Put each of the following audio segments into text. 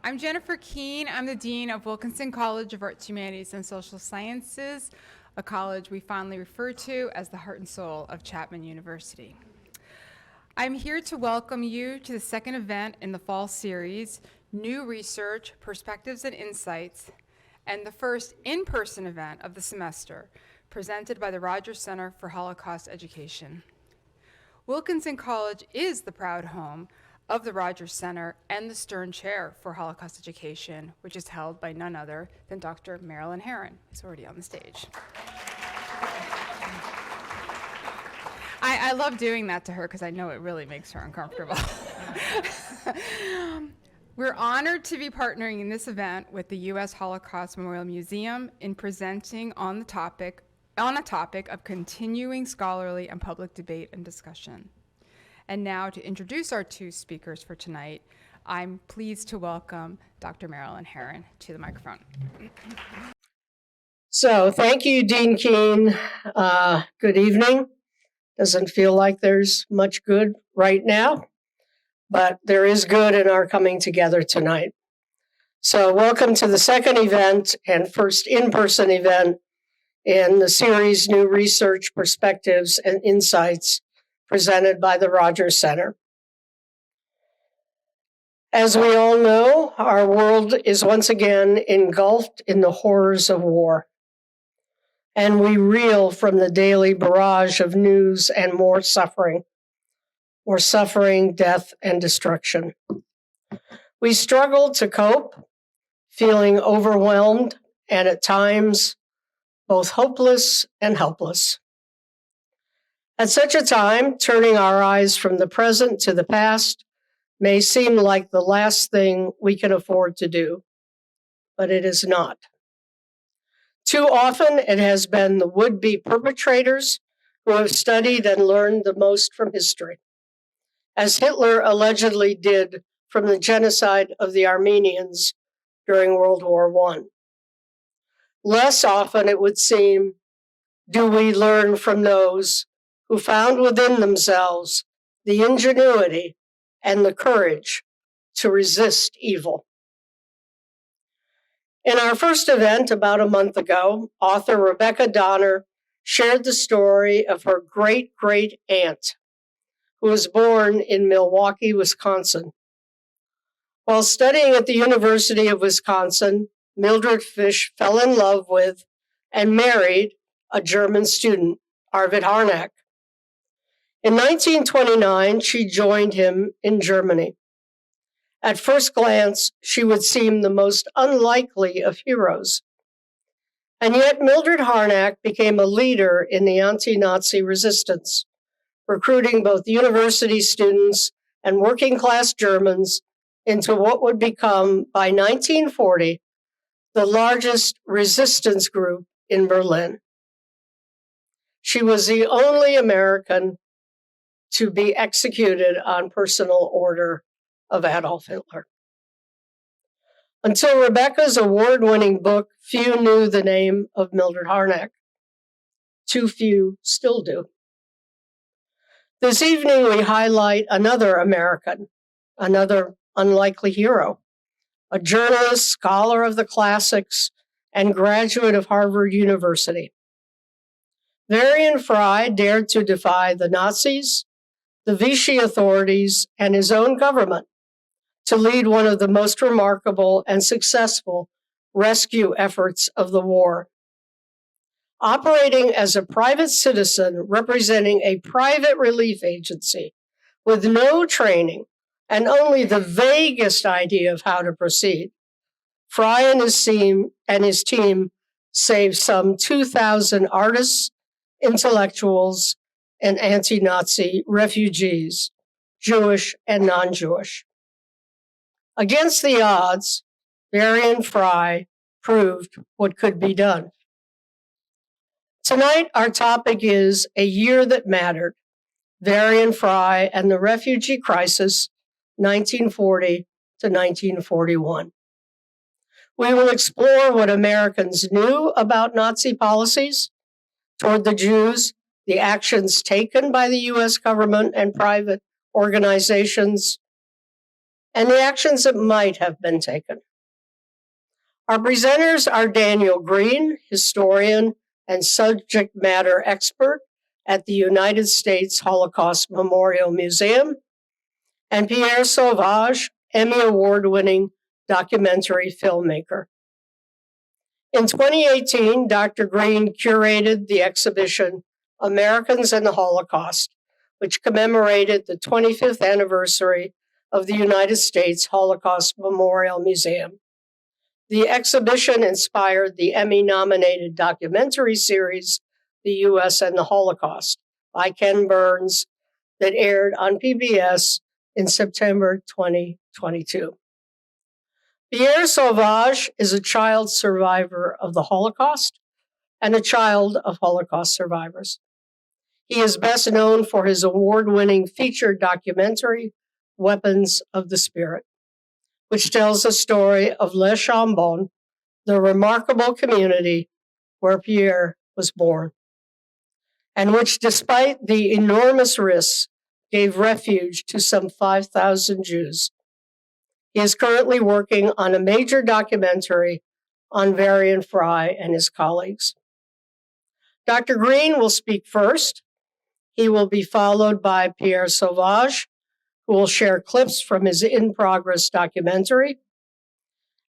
I'm Jennifer Keene. I'm the Dean of Wilkinson College of Arts, Humanities, and Social Sciences, a college we fondly refer to as the heart and soul of Chapman University. I'm here to welcome you to the second event in the fall series, New Research, Perspectives and Insights, and the first in-person event of the semester, presented by the Rogers Center for Holocaust Education. Wilkinson College is the proud home of the Rogers Center and the Stern Chair for Holocaust Education, which is held by none other than Dr. Marilyn Herron, who's already on the stage. I love doing that to her because I know it really makes her uncomfortable. We're honored to be partnering in this event with the U.S. Holocaust Memorial Museum in presenting on a topic of continuing scholarly and public debate and discussion. And now to introduce our two speakers for tonight, I'm pleased to welcome Dr. Marilyn Herron to the microphone. So thank you, Dean Keene. Good evening. Doesn't feel like there's much good right now, but there is good in our coming together tonight. So welcome to the second event and first in-person event in the series New Research, Perspectives and Insights presented by the Rogers Center. As we all know, our world is once again engulfed in the horrors of war. And we reel from the daily barrage of news and more suffering, death, and destruction. We struggle to cope, feeling overwhelmed and at times both hopeless and helpless. At such a time, turning our eyes from the present to the past may seem like the last thing we can afford to do, but it is not. Too often, it has been the would-be perpetrators who have studied and learned the most from history, as Hitler allegedly did from the genocide of the Armenians during World War I. Less often, it would seem, do we learn from those who found within themselves the ingenuity and the courage to resist evil. In our first event about a month ago, author Rebecca Donner shared the story of her great-great-aunt, who was born in Milwaukee, Wisconsin. While studying at the University of Wisconsin, Mildred Fish fell in love with and married a German student, Arvid Harnack. In 1929, she joined him in Germany. At first glance, she would seem the most unlikely of heroes. And yet Mildred Harnack became a leader in the anti-Nazi resistance, recruiting both university students and working-class Germans into what would become, by 1940, the largest resistance group in Berlin. She was the only American to be executed on personal order of Adolf Hitler. Until Rebecca's award-winning book, few knew the name of Mildred Harnack. Too few still do. This evening, we highlight another American, another unlikely hero, a journalist, scholar of the classics, and graduate of Harvard University. Varian Fry dared to defy the Nazis, the Vichy authorities, and his own government to lead one of the most remarkable and successful rescue efforts of the war. Operating as a private citizen representing a private relief agency with no training and only the vaguest idea of how to proceed, Fry and his team saved some 2,000 artists, intellectuals, and anti-Nazi refugees, Jewish and non-Jewish. Against the odds, Varian Fry proved what could be done. Tonight, our topic is A Year That Mattered, Varian Fry and the Refugee Crisis, 1940 to 1941. We will explore what Americans knew about Nazi policies toward the Jews, the actions taken by the U.S. government and private organizations, and the actions that might have been taken. Our presenters are Daniel Greene, historian and subject matter expert at the United States Holocaust Memorial Museum, and Pierre Sauvage, Emmy Award-winning documentary filmmaker. In 2018, Dr. Greene curated the exhibition Americans and the Holocaust, which commemorated the 25th anniversary of the United States Holocaust Memorial Museum. The exhibition inspired the Emmy-nominated documentary series, The U.S. and the Holocaust, by Ken Burns, that aired on PBS in September 2022. Pierre Sauvage is a child survivor of the Holocaust and a child of Holocaust survivors. He is best known for his award-winning feature documentary, Weapons of the Spirit, which tells the story of Les Chambon, the remarkable community where Pierre was born, and which, despite the enormous risks, gave refuge to some 5,000 Jews. He is currently working on a major documentary on Varian Fry and his colleagues. Dr. Greene will speak first. He will be followed by Pierre Sauvage, who will share clips from his in-progress documentary.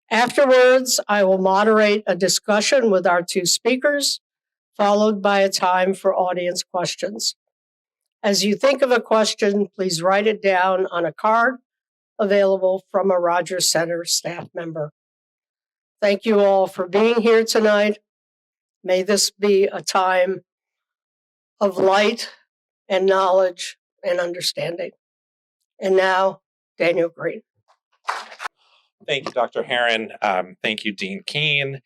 Afterwards, I will moderate a discussion with our two speakers, followed by a time for audience questions. As you think of a question, please write it down on a card available from a Rogers Center staff member. Thank you all for being here tonight. May this be a time of light and knowledge and understanding. And now, Daniel Greene. Thank you, Dr. Herron. Thank you, Dean Keene.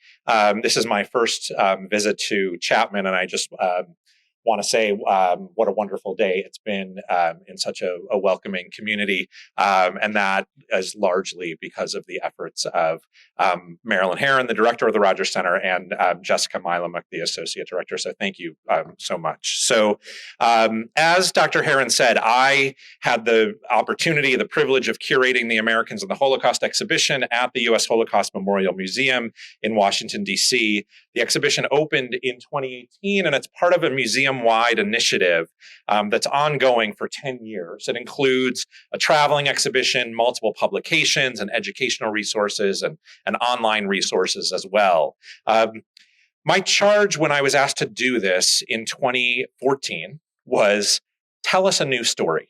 This is my first visit to Chapman, and I just want to say what a wonderful day it's been in such a welcoming community, and that is largely because of the efforts of Marilyn Herron, the director of the Rogers Center, and Jessica Milamuk, the associate director. So thank you so much. So as Dr. Herron said, I had the opportunity, the privilege of curating the Americans and the Holocaust exhibition at the U.S. Holocaust Memorial Museum in Washington, D.C. The exhibition opened in 2018, and it's part of a museum-wide initiative that's ongoing for 10 years. It includes a traveling exhibition, multiple publications, and educational resources, and online resources as well. My charge when I was asked to do this in 2014 was, tell us a new story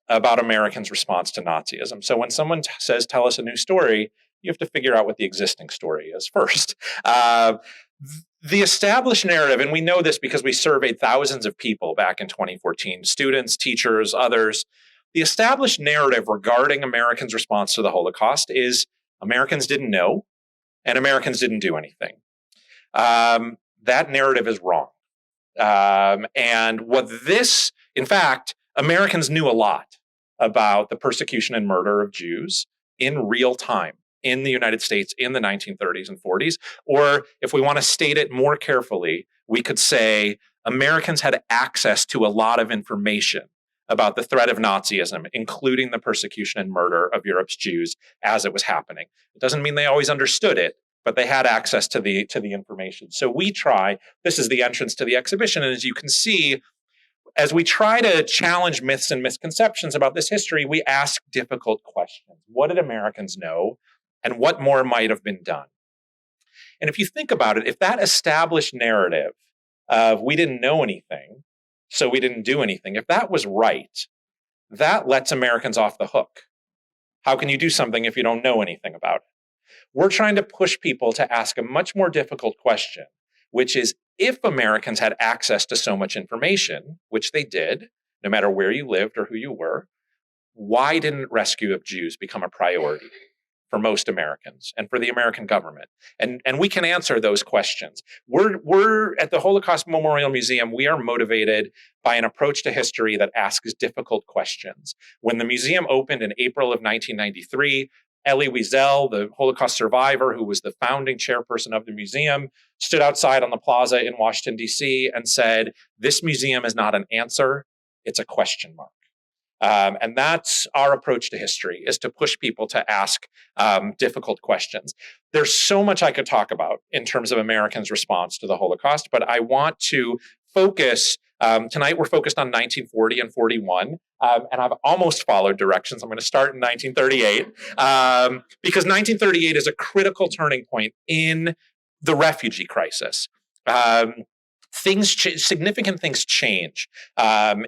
about Americans' response to Nazism. So when someone says, tell us a new story, you have to figure out what the existing story is first. The established narrative, and we know this because we surveyed thousands of people back in 2014, students, teachers, others. The established narrative regarding Americans' response to the Holocaust is Americans didn't know and Americans didn't do anything. That narrative is wrong. And in fact, Americans knew a lot about the persecution and murder of Jews in real time in the United States in the 1930s and 40s. Or if we want to state it more carefully, we could say Americans had access to a lot of information about the threat of Nazism, including the persecution and murder of Europe's Jews as it was happening. It doesn't mean they always understood it, but they had access to the information. So this is the entrance to the exhibition, and as you can see, as we try to challenge myths and misconceptions about this history, we ask difficult questions. What did Americans know? And what more might have been done? And if you think about it, if that established narrative of we didn't know anything, so we didn't do anything, if that was right, that lets Americans off the hook. How can you do something if you don't know anything about it? We're trying to push people to ask a much more difficult question, which is, if Americans had access to so much information, which they did, no matter where you lived or who you were, why didn't rescue of Jews become a priority for most Americans and for the American government? And we can answer those questions. We're at the Holocaust Memorial Museum, we are motivated by an approach to history that asks difficult questions. When the museum opened in April of 1993, Elie Wiesel, the Holocaust survivor who was the founding chairperson of the museum, stood outside on the plaza in Washington, D.C. and said, this museum is not an answer, it's a question mark. And that's our approach to history, is to push people to ask difficult questions. There's so much I could talk about in terms of Americans' response to the Holocaust, but I want to focus. Tonight, we're focused on 1940 and 41, and I've almost followed directions. I'm going to start in 1938, because 1938 is a critical turning point in the refugee crisis. Significant things change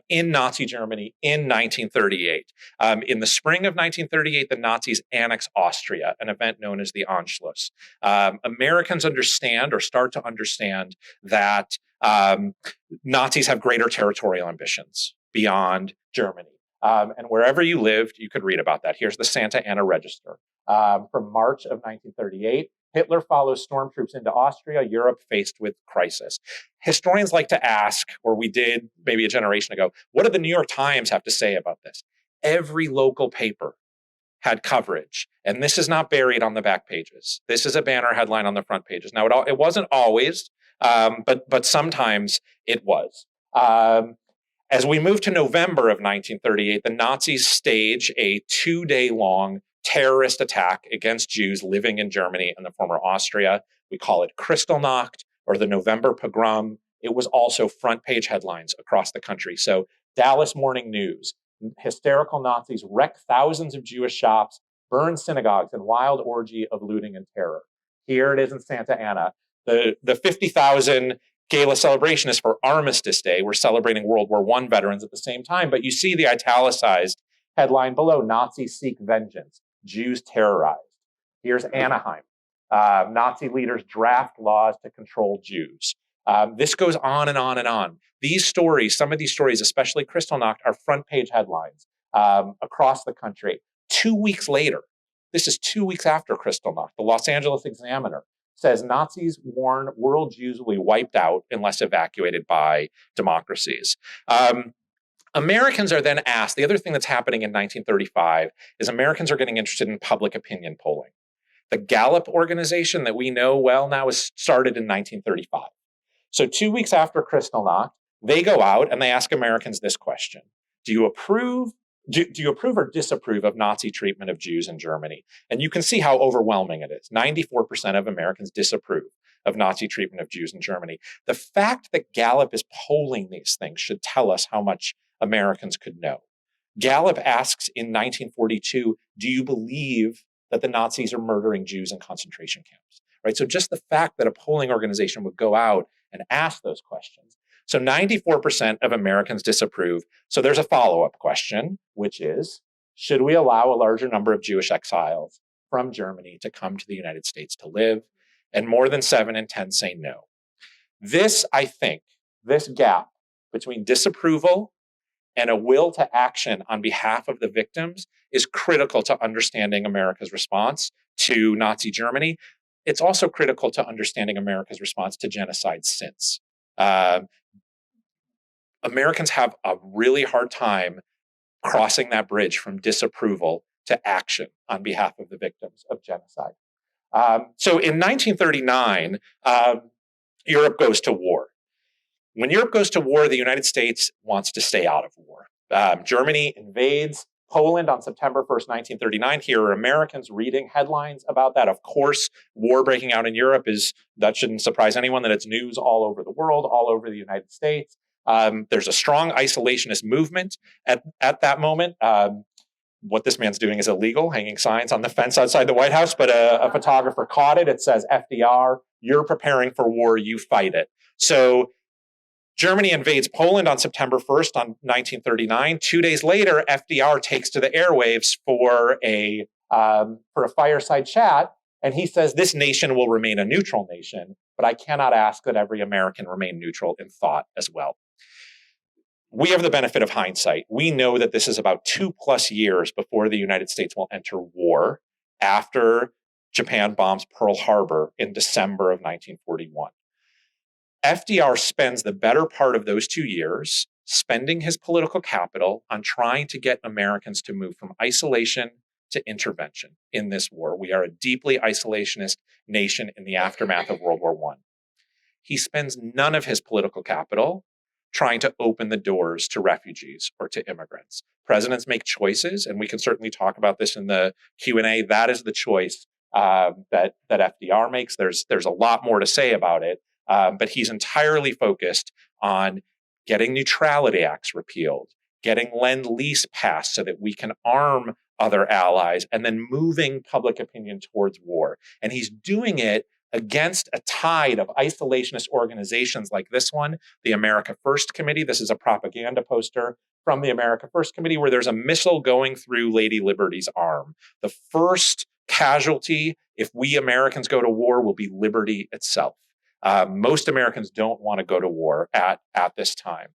in Nazi Germany in 1938. In the spring of 1938, the Nazis annex Austria, an event known as the Anschluss. Americans understand, or start to understand, that Nazis have greater territorial ambitions beyond Germany. And wherever you lived, you could read about that. Here's the Santa Anna Register from March of 1938. Hitler follows stormtroops into Austria, Europe faced with crisis. Historians like to ask, or we did maybe a generation ago, what did the New York Times have to say about this? Every local paper had coverage, and this is not buried on the back pages. This is a banner headline on the front pages. Now, it wasn't always, but sometimes it was. As we move to November of 1938, the Nazis stage a 2-day-long terrorist attack against Jews living in Germany and the former Austria. We call it Kristallnacht, or the November pogrom. It was also front page headlines across the country. So Dallas Morning News, hysterical Nazis wreck thousands of Jewish shops, burn synagogues, and wild orgy of looting and terror. Here it is in Santa Anna. The 50,000 gala celebration is for Armistice Day. We're celebrating World War I veterans at the same time, but you see the italicized headline below, Nazis seek vengeance, Jews terrorized. Here's Anaheim. Nazi leaders draft laws to control Jews. This goes on and on and on. These stories, some of these stories, especially Kristallnacht, are front page headlines across the country. 2 weeks later, this is 2 weeks after Kristallnacht, the Los Angeles Examiner says Nazis warn world Jews will be wiped out unless evacuated by democracies. Americans are then asked, the other thing that's happening in 1935 is Americans are getting interested in public opinion polling. The Gallup organization that we know well now was started in 1935. So 2 weeks after Kristallnacht, they go out and they ask Americans this question: do you approve or disapprove of Nazi treatment of Jews in Germany? And you can see how overwhelming it is. 94% of Americans disapprove of Nazi treatment of Jews in Germany. The fact that Gallup is polling these things should tell us how much Americans could know. Gallup asks in 1942, do you believe that the Nazis are murdering Jews in concentration camps? Right? So just the fact that a polling organization would go out and ask those questions. So 94% of Americans disapprove. So there's a follow-up question, which is, should we allow a larger number of Jewish exiles from Germany to come to the United States to live? And more than 7 in 10 say no. This, I think, this gap between disapproval and a will to action on behalf of the victims is critical to understanding America's response to Nazi Germany. It's also critical to understanding America's response to genocide since. Americans have a really hard time crossing that bridge from disapproval to action on behalf of the victims of genocide. So in 1939, Europe goes to war. When Europe goes to war, the United States wants to stay out of war. Germany invades Poland on September 1st, 1939. Here are Americans reading headlines about that. Of course, war breaking out in Europe that shouldn't surprise anyone, that it's news all over the world, all over the United States. There's a strong isolationist movement at that moment. What this man's doing is illegal, hanging signs on the fence outside the White House, but a photographer caught it. It says, FDR, you're preparing for war, you fight it. So Germany invades Poland on September 1st on 1939. 2 days later, FDR takes to the airwaves for a fireside chat, and he says, this nation will remain a neutral nation, but I cannot ask that every American remain neutral in thought as well. We have the benefit of hindsight. We know that this is about 2+ years before the United States will enter war after Japan bombs Pearl Harbor in December of 1941. FDR spends the better part of those 2 years spending his political capital on trying to get Americans to move from isolation to intervention in this war. We are a deeply isolationist nation in the aftermath of World War I. He spends none of his political capital trying to open the doors to refugees or to immigrants. Presidents make choices, and we can certainly talk about this in the Q&A. That is the choice that FDR makes. There's a lot more to say about it, but he's entirely focused on getting Neutrality Acts repealed, getting Lend-Lease passed so that we can arm other allies, and then moving public opinion towards war. And he's doing it against a tide of isolationist organizations like this one, the America First Committee. This is a propaganda poster from the America First Committee where there's a missile going through Lady Liberty's arm. The first casualty, if we Americans go to war, will be liberty itself. Most Americans don't want to go to war at this time.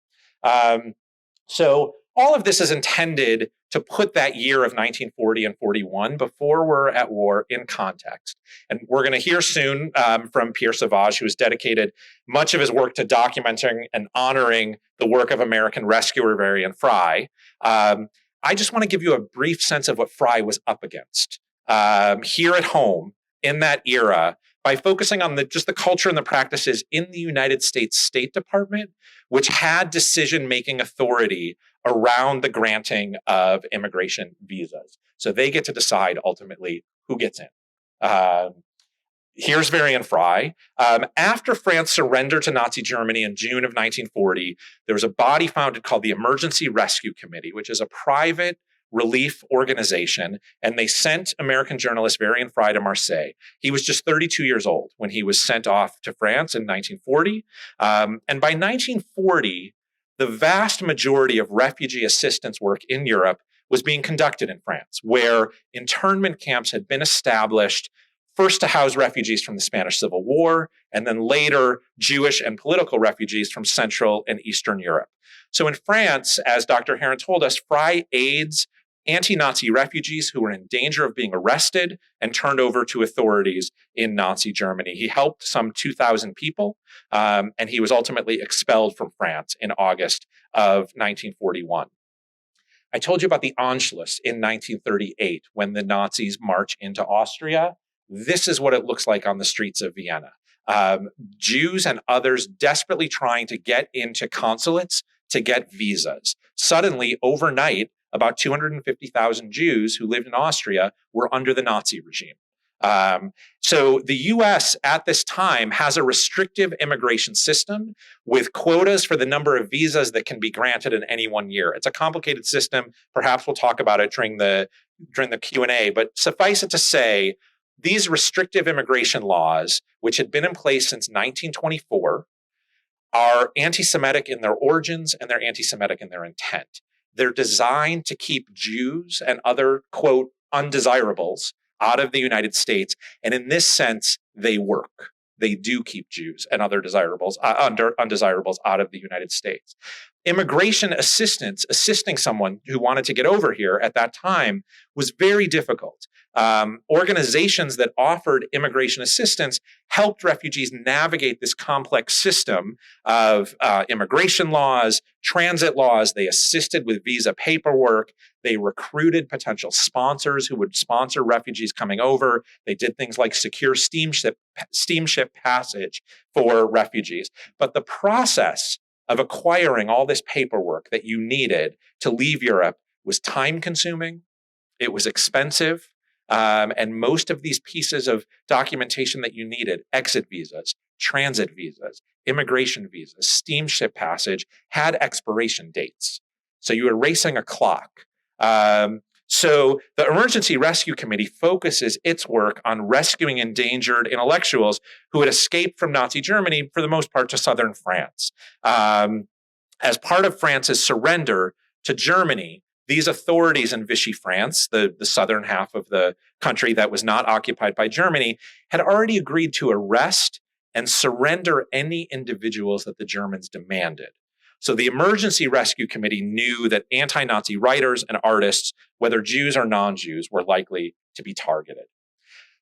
So all of this is intended to put that year of 1940 and 41 before we're at war in context. And we're going to hear soon from Pierre Sauvage, who has dedicated much of his work to documenting and honoring the work of American rescuer Varian Fry. I just want to give you a brief sense of what Fry was up against here at home in that era by focusing on just the culture and the practices in the United States State Department, which had decision-making authority around the granting of immigration visas. So they get to decide ultimately who gets in. Here's Varian Fry. After France surrendered to Nazi Germany in June of 1940, there was a body founded called the Emergency Rescue Committee, which is a private relief organization, and they sent American journalist Varian Fry to Marseille. He was just 32 years old when he was sent off to France in 1940. And by 1940, the vast majority of refugee assistance work in Europe was being conducted in France, where internment camps had been established first to house refugees from the Spanish Civil War, and then later Jewish and political refugees from Central and Eastern Europe. So in France, as Dr. Herron told us, Fry aids anti-Nazi refugees who were in danger of being arrested and turned over to authorities in Nazi Germany. He helped some 2,000 people, and he was ultimately expelled from France in August of 1941. I told you about the Anschluss in 1938 when the Nazis march into Austria. This is what it looks like on the streets of Vienna. Jews and others desperately trying to get into consulates to get visas. Suddenly, overnight, about 250,000 Jews who lived in Austria were under the Nazi regime. So the US at this time has a restrictive immigration system with quotas for the number of visas that can be granted in any one year. It's a complicated system. Perhaps we'll talk about it during the Q&A, but suffice it to say, these restrictive immigration laws, which had been in place since 1924, are anti-Semitic in their origins and they're anti-Semitic in their intent. They're designed to keep Jews and other, quote, undesirables out of the United States. And in this sense, they work. They do keep Jews and other undesirables out of the United States. Immigration assistance, assisting someone who wanted to get over here at that time, was very difficult. Organizations that offered immigration assistance helped refugees navigate this complex system of immigration laws, transit laws. They assisted with visa paperwork. They recruited potential sponsors who would sponsor refugees coming over. They did things like secure steamship passage for refugees. But the process of acquiring all this paperwork that you needed to leave Europe was time-consuming. It was expensive. And most of these pieces of documentation that you needed, exit visas, transit visas, immigration visas, steamship passage, had expiration dates. So you were racing a clock. So the Emergency Rescue Committee focuses its work on rescuing endangered intellectuals who had escaped from Nazi Germany, for the most part, to southern France. As part of France's surrender to Germany, these authorities in Vichy France, the southern half of the country that was not occupied by Germany, had already agreed to arrest and surrender any individuals that the Germans demanded. So the Emergency Rescue Committee knew that anti-Nazi writers and artists, whether Jews or non-Jews, were likely to be targeted.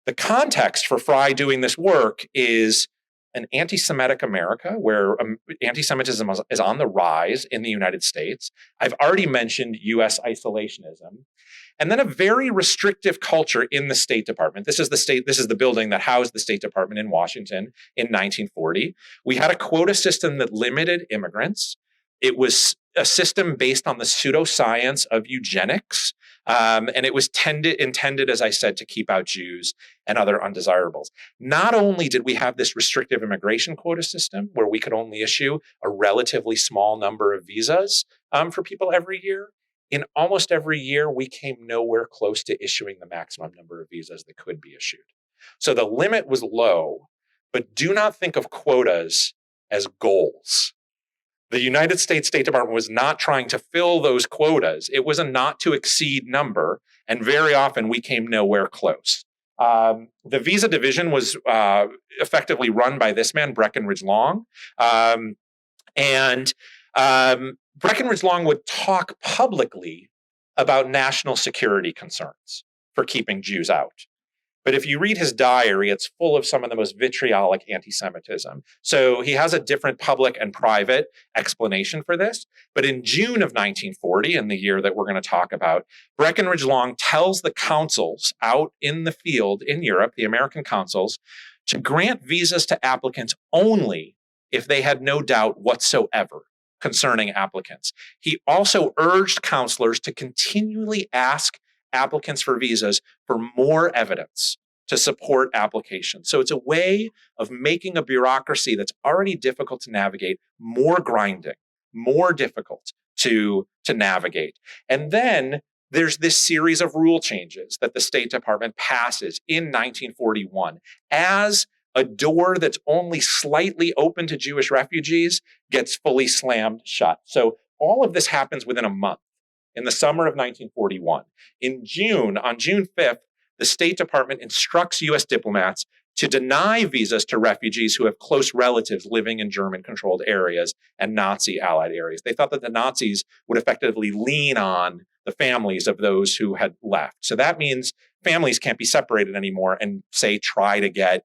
The context for Fry doing this work is an anti-Semitic America where anti-Semitism is on the rise in the United States. I've already mentioned US isolationism. And then a very restrictive culture in the State Department. This is the building that housed the State Department in Washington in 1940. We had a quota system that limited immigrants. It was a system based on the pseudoscience of eugenics. And it was intended, as I said, to keep out Jews and other undesirables. Not only did we have this restrictive immigration quota system where we could only issue a relatively small number of visas for people every year, in almost every year, we came nowhere close to issuing the maximum number of visas that could be issued. So the limit was low, but do not think of quotas as goals. The United States State Department was not trying to fill those quotas. It was a not to exceed number, and very often we came nowhere close. The visa division was effectively run by this man, Breckinridge Long. Breckinridge Long would talk publicly about national security concerns for keeping Jews out. But if you read his diary, it's full of some of the most vitriolic anti-Semitism. So he has a different public and private explanation for this. But in June of 1940, in the year that we're going to talk about, Breckinridge Long tells the consuls out in the field in Europe, the American consuls, to grant visas to applicants only if they had no doubt whatsoever concerning applicants. He also urged counselors to continually ask applicants for visas for more evidence to support applications. So it's a way of making a bureaucracy that's already difficult to navigate more grinding, more difficult to navigate. And then there's this series of rule changes that the State Department passes in 1941 as a door that's only slightly open to Jewish refugees gets fully slammed shut. So all of this happens within a month. In the summer of 1941. On June 5th, the State Department instructs U.S. diplomats to deny visas to refugees who have close relatives living in German-controlled areas and Nazi-allied areas. They thought that the Nazis would effectively lean on the families of those who had left. So that means families can't be separated anymore and, say, try to get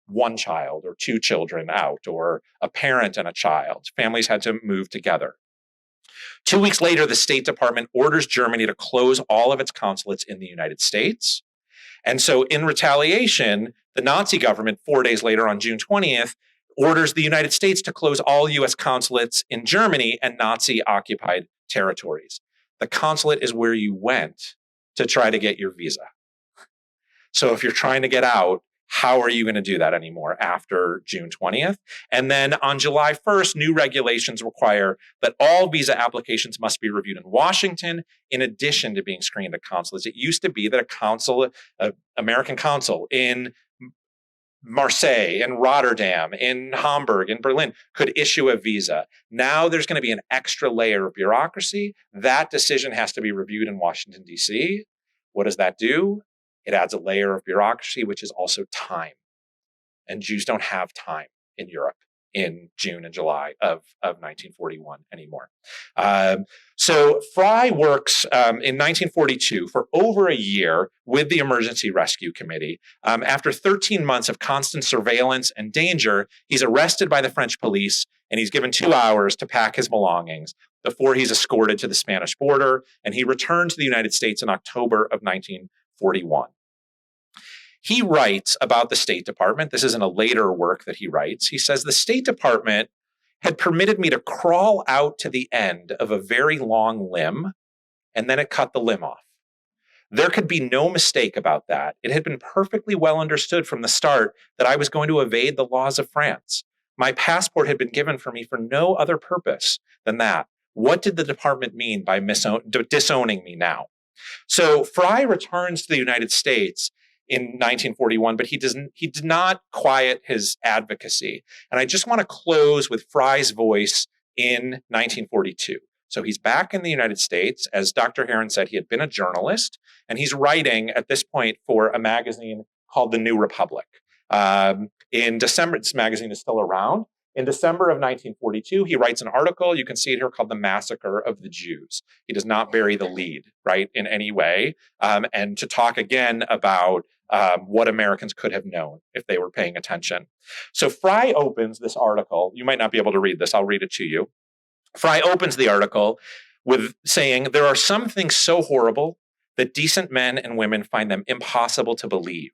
one child or two children out, or a parent and a child. Families had to move together. 2 weeks later, the State Department orders Germany to close all of its consulates in the United States. And so in retaliation, the Nazi government, 4 days later on June 20th, orders the United States to close all US consulates in Germany and Nazi-occupied territories. The consulate is where you went to try to get your visa. So if you're trying to get out, how are you going to do that anymore after June 20th? And then on July 1st, new regulations require that all visa applications must be reviewed in Washington, in addition to being screened at consulates. It used to be that an American consul in Marseille, in Rotterdam, in Hamburg, in Berlin could issue a visa. Now there's going to be an extra layer of bureaucracy. That decision has to be reviewed in Washington, D.C. What does that do? It adds a layer of bureaucracy, which is also time. And Jews don't have time in Europe in June and July of 1941 anymore. So Fry works in 1942 for over a year with the Emergency Rescue Committee. After 13 months of constant surveillance and danger, he's arrested by the French police, and he's given 2 hours to pack his belongings before he's escorted to the Spanish border, and he returned to the United States in October of 1941. He writes about the State Department. This is in a later work that he writes. He says, the State Department had permitted me to crawl out to the end of a very long limb, and then it cut the limb off. There could be no mistake about that. It had been perfectly well understood from the start that I was going to evade the laws of France. My passport had been given for me for no other purpose than that. What did the department mean by disowning me now? So Fry returns to the United States in 1941, but he did not quiet his advocacy. And I just want to close with Fry's voice in 1942. So he's back in the United States. As Dr. Herron said, he had been a journalist, and he's writing at this point for a magazine called The New Republic. In December, this magazine is still around. In December of 1942, he writes an article, you can see it here, called The Massacre of the Jews. He does not bury the lead, right, in any way. And to talk again about what Americans could have known if they were paying attention. So Fry opens this article. You might not be able to read this. I'll read it to you. Fry opens the article with saying, there are some things so horrible that decent men and women find them impossible to believe,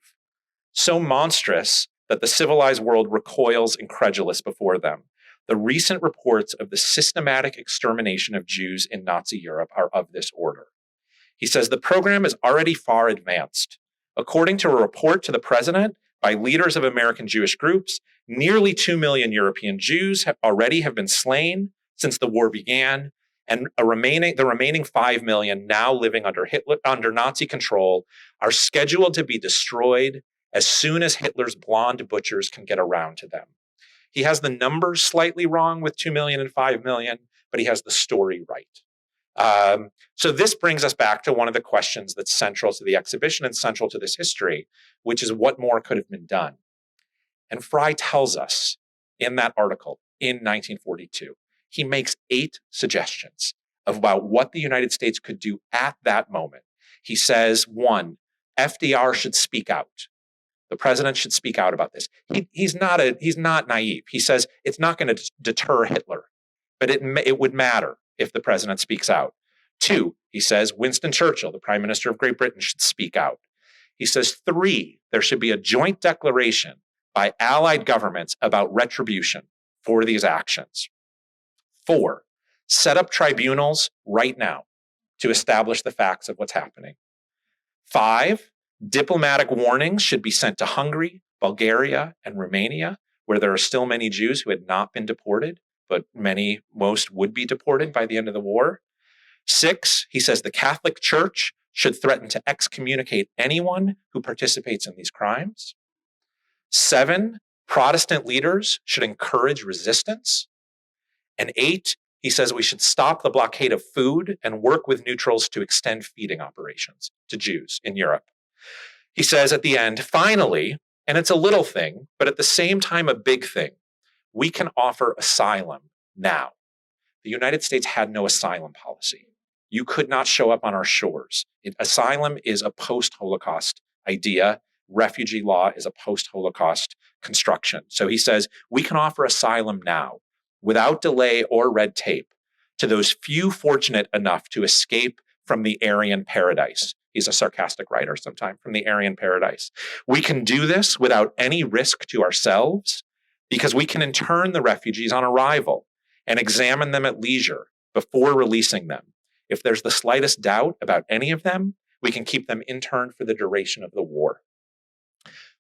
so monstrous that the civilized world recoils incredulous before them. The recent reports of the systematic extermination of Jews in Nazi Europe are of this order. He says the program is already far advanced. According to a report to the president by leaders of American Jewish groups, nearly 2 million European Jews have been slain since the war began, and the remaining 5 million now living under Nazi control are scheduled to be destroyed as soon as Hitler's blonde butchers can get around to them. He has the numbers slightly wrong with 2 million and 5 million, but he has the story right. So this brings us back to one of the questions that's central to the exhibition and central to this history, which is what more could have been done. And Fry tells us in that article in 1942, he makes 8 suggestions about what the United States could do at that moment. He says, 1, FDR should speak out. The president should speak out about this. He's not naive. He says it's not going to deter Hitler, but it would matter if the president speaks out. 2, he says Winston Churchill, the Prime Minister of Great Britain, should speak out. He says 3, there should be a joint declaration by allied governments about retribution for these actions. 4, set up tribunals right now to establish the facts of what's happening. 5, diplomatic warnings should be sent to Hungary, Bulgaria, and Romania, where there are still many Jews who had not been deported, but most would be deported by the end of the war. 6, he says the Catholic Church should threaten to excommunicate anyone who participates in these crimes. 7, Protestant leaders should encourage resistance. And 8, he says we should stop the blockade of food and work with neutrals to extend feeding operations to Jews in Europe. He says at the end, finally, and it's a little thing, but at the same time a big thing, we can offer asylum now. The United States had no asylum policy. You could not show up on our shores. Asylum is a post-Holocaust idea. Refugee law is a post-Holocaust construction. So he says, we can offer asylum now without delay or red tape to those few fortunate enough to escape from the Aryan paradise. He's a sarcastic writer sometime, from the Aryan paradise. We can do this without any risk to ourselves because we can intern the refugees on arrival and examine them at leisure before releasing them. If there's the slightest doubt about any of them, we can keep them interned for the duration of the war.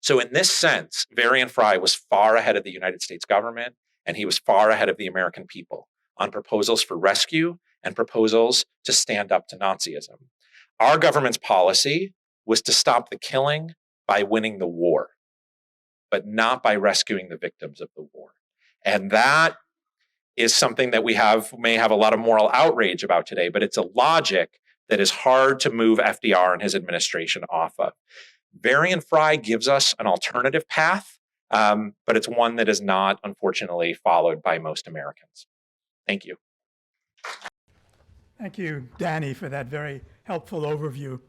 So in this sense, Varian Fry was far ahead of the United States government, and he was far ahead of the American people on proposals for rescue and proposals to stand up to Nazism. Our government's policy was to stop the killing by winning the war, but not by rescuing the victims of the war. And that is something that may have a lot of moral outrage about today, but it's a logic that is hard to move FDR and his administration off of. Varian Fry gives us an alternative path, but it's one that is not, unfortunately, followed by most Americans. Thank you. Thank you, Danny, for that very helpful overview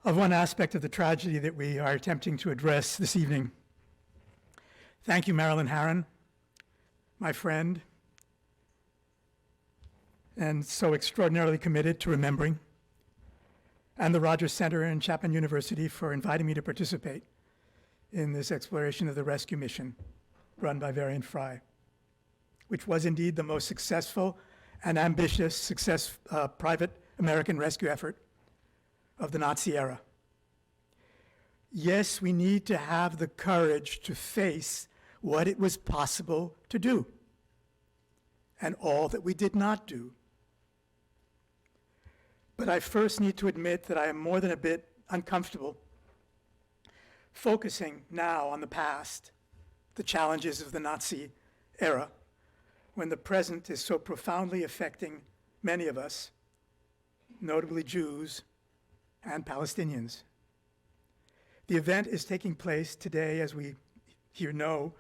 of one aspect of the tragedy that we are attempting to address this evening. Thank you, Marilyn Harron, my friend, and so extraordinarily committed to remembering, and the Rogers Center and Chapman University for inviting me to participate in this exploration of the rescue mission run by Varian Fry, which was indeed the most successful and ambitious private American rescue effort of the Nazi era. Yes, we need to have the courage to face what it was possible to do and all that we did not do. But I first need to admit that I am more than a bit uncomfortable focusing now on the past, the challenges of the Nazi era, when the present is so profoundly affecting many of us, notably Jews and Palestinians. The event is taking place today, as we here know,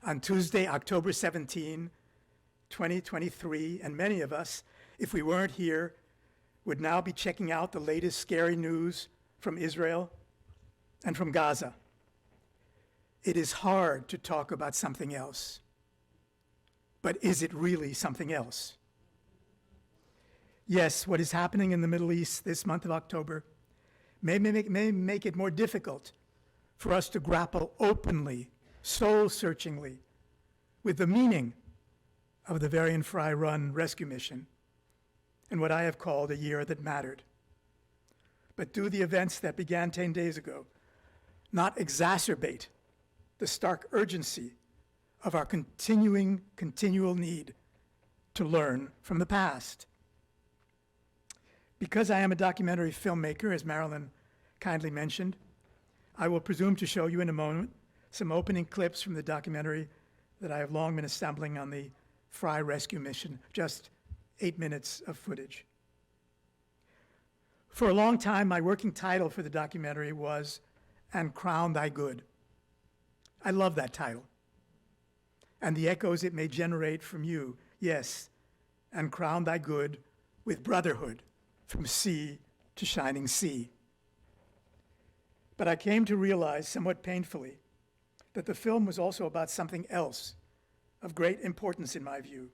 on Tuesday, October 17, 2023, and many of us, if we weren't here, would now be checking out the latest scary news from Israel and from Gaza. It is hard to talk about something else. But is it really something else? Yes, what is happening in the Middle East this month of October may make it more difficult for us to grapple openly, soul-searchingly, with the meaning of the Varian Fry run rescue mission in what I have called a year that mattered. But do the events that began 10 days ago not exacerbate the stark urgency of our continual need to learn from the past? Because I am a documentary filmmaker, as Marilyn kindly mentioned, I will presume to show you in a moment some opening clips from the documentary that I have long been assembling on the Fry rescue mission, just 8 minutes of footage. For a long time, my working title for the documentary was "And Crown Thy Good." I love that title and the echoes it may generate from you. Yes, and crown thy good with brotherhood from sea to shining sea. But I came to realize somewhat painfully that the film was also about something else of great importance in my view,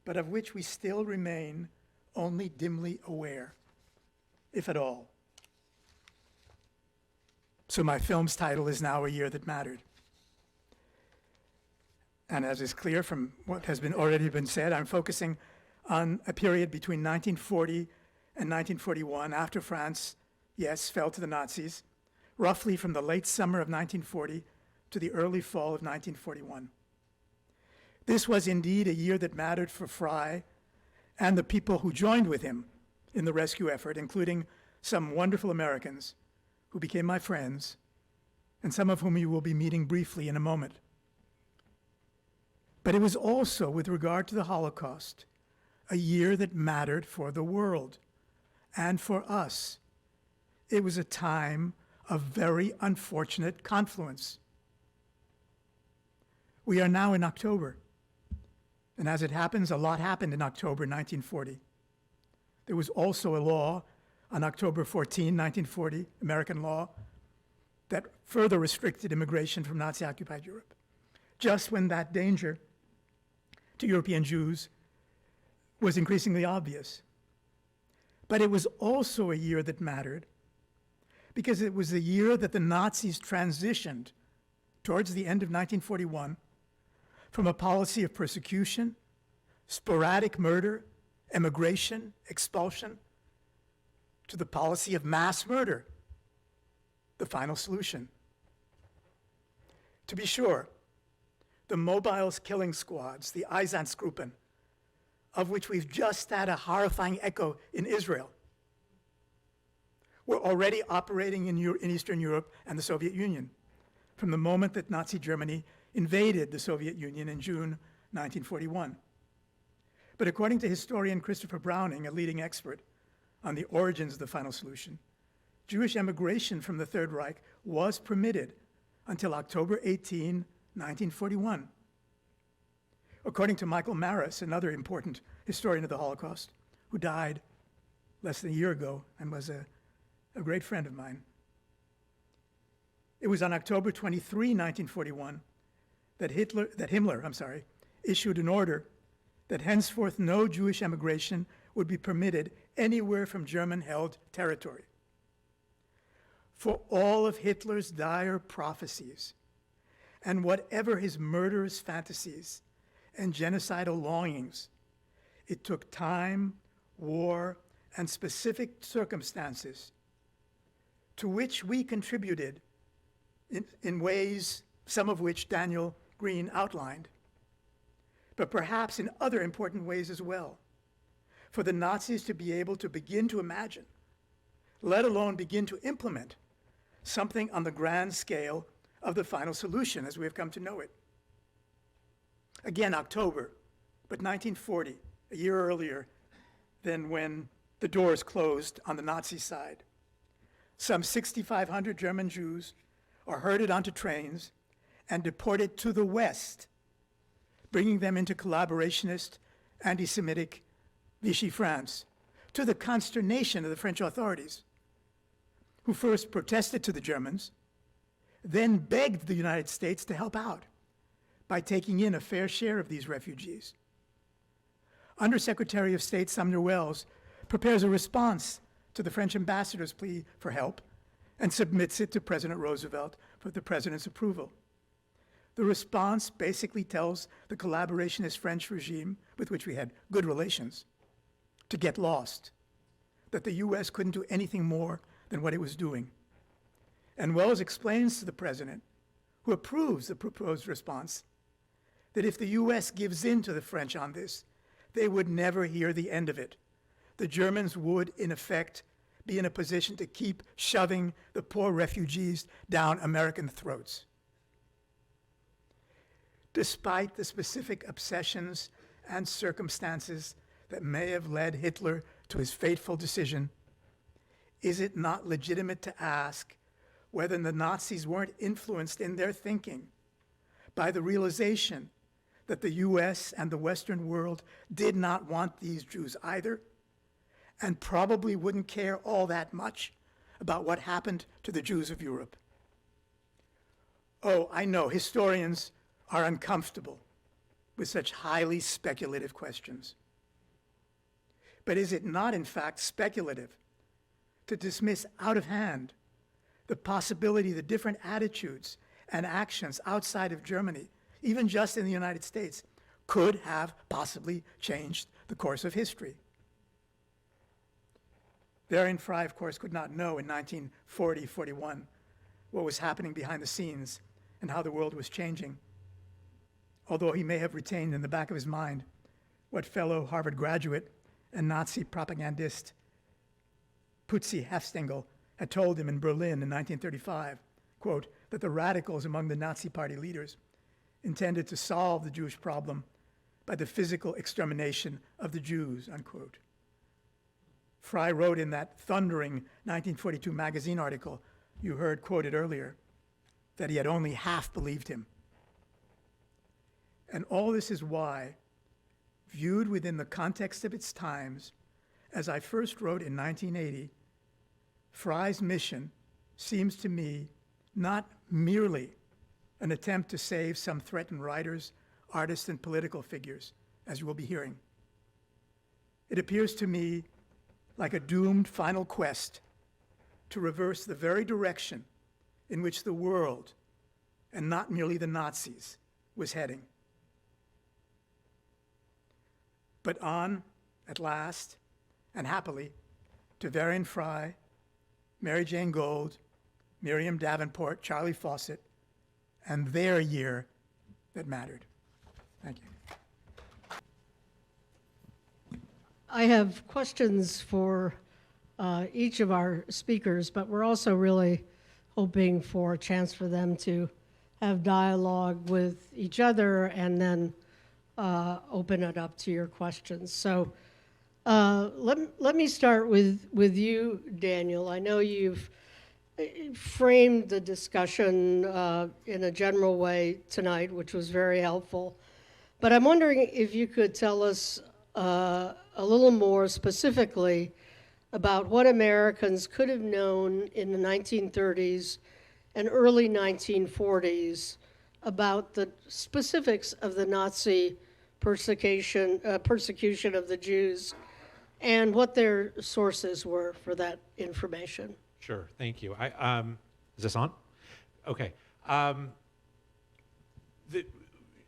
but of which we still remain only dimly aware, if at all. So my film's title is now A Year That Mattered. And as is clear from what has already been said, I'm focusing on a period between 1940 and 1941, after France, yes, fell to the Nazis, roughly from the late summer of 1940 to the early fall of 1941. This was indeed a year that mattered for Fry and the people who joined with him in the rescue effort, including some wonderful Americans who became my friends, and some of whom you will be meeting briefly in a moment. But it was also, with regard to the Holocaust, a year that mattered for the world and for us. It was a time of very unfortunate confluence. We are now in October, and as it happens, a lot happened in October 1940. There was also a law on October 14, 1940, American law, that further restricted immigration from Nazi-occupied Europe, just when that danger to European Jews was increasingly obvious. But it was also a year that mattered because it was the year that the Nazis transitioned towards the end of 1941 from a policy of persecution, sporadic murder, emigration, expulsion, to the policy of mass murder, the final solution. To be sure, the mobile killing squads, the Einsatzgruppen, of which we've just had a horrifying echo in Israel, were already operating in Eastern Europe and the Soviet Union from the moment that Nazi Germany invaded the Soviet Union in June 1941. But according to historian Christopher Browning, a leading expert on the origins of the final solution, Jewish emigration from the Third Reich was permitted until October 18, 1941. According to Michael Maris, another important historian of the Holocaust, who died less than a year ago and was a great friend of mine, it was on October 23, 1941, that Himmler issued an order that henceforth no Jewish emigration would be permitted anywhere from German-held territory. For all of Hitler's dire prophecies, and whatever his murderous fantasies and genocidal longings, it took time, war, and specific circumstances to which we contributed in ways, some of which Daniel Greene outlined, but perhaps in other important ways as well, for the Nazis to be able to begin to imagine, let alone begin to implement, something on the grand scale of the final solution as we have come to know it. Again, October, but 1940, a year earlier than when the doors closed on the Nazi side. Some 6,500 German Jews are herded onto trains and deported to the West, bringing them into collaborationist, anti-Semitic Vichy France, to the consternation of the French authorities, who first protested to the Germans, then begged the United States to help out by taking in a fair share of these refugees. Undersecretary of State Sumner Welles prepares a response to the French ambassador's plea for help and submits it to President Roosevelt for the president's approval. The response basically tells the collaborationist French regime, with which we had good relations, to get lost, that the US couldn't do anything more than what it was doing. And Wells explains to the president, who approves the proposed response, that if the US gives in to the French on this, they would never hear the end of it. The Germans would, in effect, be in a position to keep shoving the poor refugees down American throats. Despite the specific obsessions and circumstances that may have led Hitler to his fateful decision, is it not legitimate to ask whether the Nazis weren't influenced in their thinking by the realization that the US and the Western world did not want these Jews either, and probably wouldn't care all that much about what happened to the Jews of Europe? Oh, I know historians are uncomfortable with such highly speculative questions. But is it not, in fact, speculative to dismiss out of hand the possibility that different attitudes and actions outside of Germany, even just in the United States, could have possibly changed the course of history? Varian Fry, of course, could not know in 1940-41 what was happening behind the scenes and how the world was changing, although he may have retained in the back of his mind what fellow Harvard graduate and Nazi propagandist Putzi Hefstengel had told him in Berlin in 1935, quote, that the radicals among the Nazi party leaders intended to solve the Jewish problem by the physical extermination of the Jews, unquote. Fry wrote in that thundering 1942 magazine article you heard quoted earlier that he had only half believed him. And all this is why, viewed within the context of its times, as I first wrote in 1980, Fry's mission seems to me not merely an attempt to save some threatened writers, artists, and political figures, as you will be hearing. It appears to me like a doomed final quest to reverse the very direction in which the world, and not merely the Nazis, was heading. But on, at last, and happily, to Varian Fry, Mary Jane Gold, Miriam Davenport, Charlie Fawcett, and their year that mattered. Thank you. I have questions for each of our speakers, but we're also really hoping for a chance for them to have dialogue with each other and then open it up to your questions. So let me start with you, Daniel. I know you've framed the discussion in a general way tonight, which was very helpful. But I'm wondering if you could tell us a little more specifically about what Americans could have known in the 1930s and early 1940s about the specifics of the Nazi persecution of the Jews and what their sources were for that information. Sure, thank you. Is this on? Okay.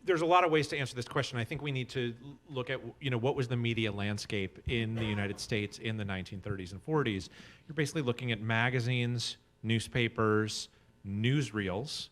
There's a lot of ways to answer this question. I think we need to look at, what was the media landscape in the United States in the 1930s and 40s. You're basically looking at magazines, newspapers, newsreels,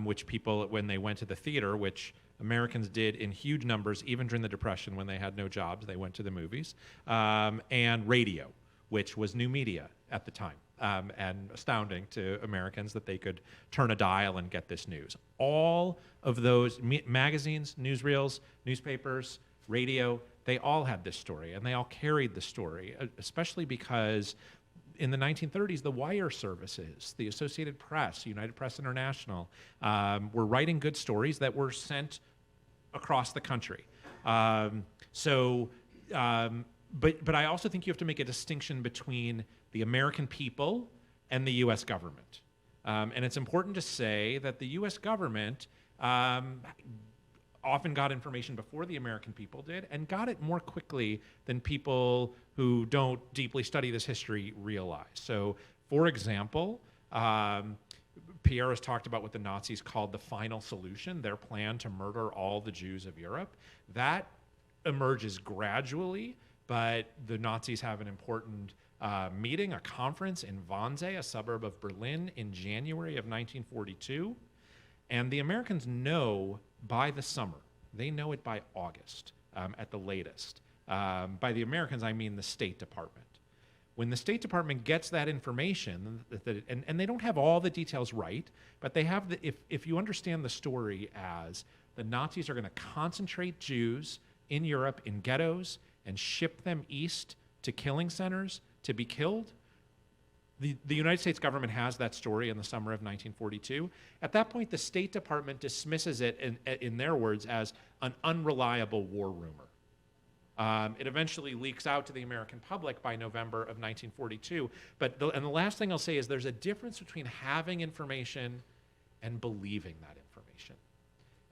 which people, when they went to the theater, which Americans did in huge numbers, even during the Depression when they had no jobs, they went to the movies, and radio, which was new media at the time. And astounding to Americans that they could turn a dial and get this news. All of those magazines, newsreels, newspapers, radio, they all had this story, and they all carried the story, especially because in the 1930s, the wire services, the Associated Press, United Press International, were writing good stories that were sent across the country. But I also think you have to make a distinction between the American people and the U.S. government. And it's important to say that the U.S. government often got information before the American people did, and got it more quickly than people who don't deeply study this history realize. So, for example, Pierre has talked about what the Nazis called the final solution, their plan to murder all the Jews of Europe. That emerges gradually, but the Nazis have an important meeting, a conference in Wannsee, a suburb of Berlin, in January of 1942. And the Americans know by the summer, they know it by August at the latest. By the Americans, I mean the State Department. When the State Department gets that information, and they don't have all the details right, but they have if you understand the story as the Nazis are going to concentrate Jews in Europe in ghettos and ship them east to killing centers to be killed. The United States government has that story in the summer of 1942. At that point, the State Department dismisses it, in their words, as an unreliable war rumor. It eventually leaks out to the American public by November of 1942. And the last thing I'll say is there's a difference between having information and believing that information.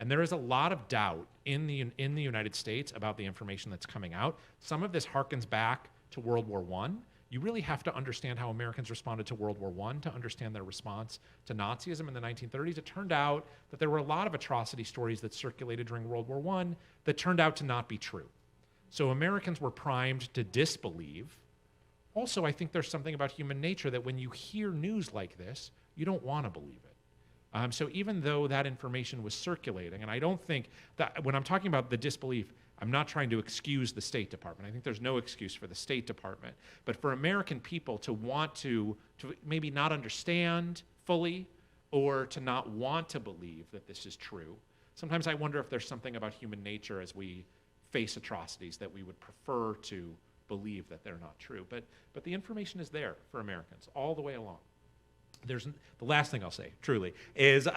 And there is a lot of doubt in the United States about the information that's coming out. Some of this harkens back to World War I. You really have to understand how Americans responded to World War I to understand their response to Nazism in the 1930s. It turned out that there were a lot of atrocity stories that circulated during World War I that turned out to not be true. So Americans were primed to disbelieve. Also, I think there's something about human nature that when you hear news like this, you don't want to believe it. So even though that information was circulating, and I don't think that when I'm talking about the disbelief, I'm not trying to excuse the State Department. I think there's no excuse for the State Department. But for American people to want to maybe not understand fully or to not want to believe that this is true, sometimes I wonder if there's something about human nature as we face atrocities that we would prefer to believe that they're not true. But the information is there for Americans all the way along. The last thing I'll say, truly, is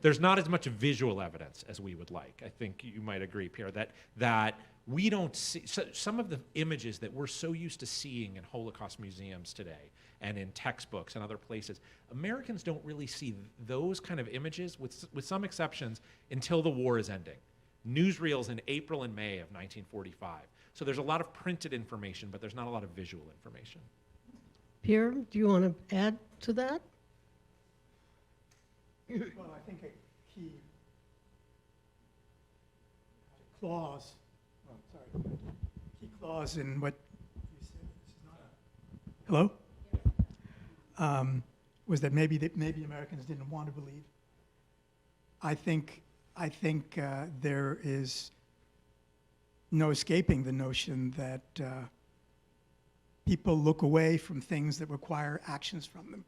there's not as much visual evidence as we would like. I think you might agree, Pierre, that we don't see some of the images that we're so used to seeing in Holocaust museums today and in textbooks and other places. Americans don't really see those kind of images, with some exceptions, until the war is ending. Newsreels in April and May of 1945. So there's a lot of printed information, but there's not a lot of visual information. Pierre, do you want to add to that? Well, I think a key clause, key clause in what you said, this is not a, hello? Was that maybe Americans didn't want to believe. I think there is no escaping the notion that people look away from things that require actions from them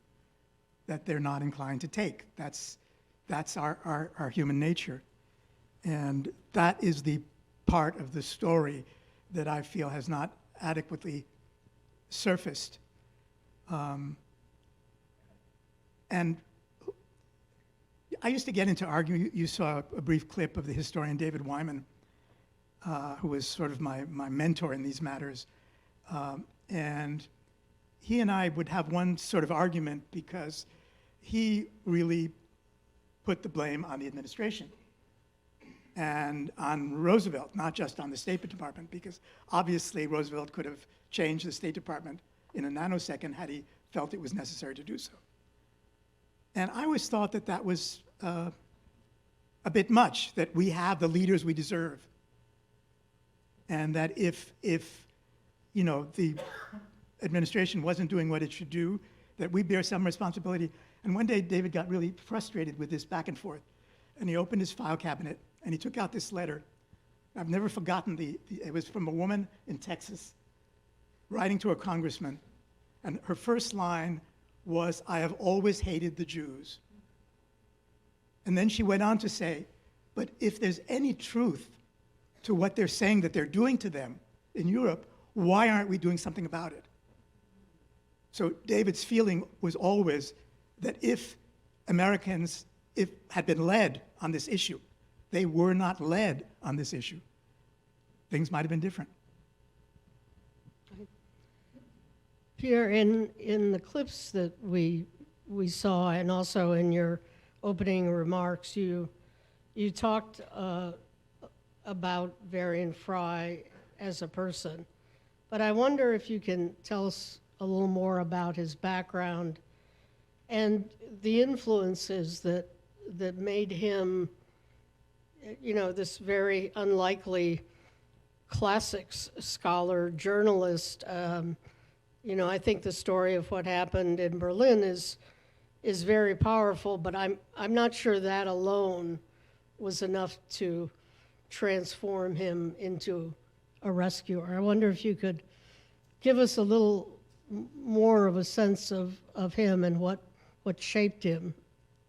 that they're not inclined to take. That's our human nature. And that is the part of the story that I feel has not adequately surfaced. And I used to get into arguing. You saw a brief clip of the historian David Wyman, who was sort of my mentor in these matters. And he and I would have one sort of argument because he really put the blame on the administration and on Roosevelt, not just on the State Department, because obviously Roosevelt could have changed the State Department in a nanosecond had he felt it was necessary to do so. And I always thought that that was a bit much, that we have the leaders we deserve. And that if you know, the administration wasn't doing what it should do, that we bear some responsibility. And one day, David got really frustrated with this back and forth. And he opened his file cabinet, and he took out this letter. I've never forgotten it was from a woman in Texas writing to a congressman. And her first line was, "I have always hated the Jews." And then she went on to say, but if there's any truth to what they're saying that they're doing to them in Europe, why aren't we doing something about it? So David's feeling was always that if Americans had been led on this issue, they were not led on this issue, things might have been different. Pierre, in the clips that we saw, and also in your opening remarks, you talked about Varian Fry as a person. But I wonder if you can tell us a little more about his background and the influences that made him, this very unlikely classics scholar, journalist. I think the story of what happened in Berlin is very powerful, but I'm not sure that alone was enough to transform him into a rescuer. I wonder if you could give us a little more of a sense of him and what shaped him.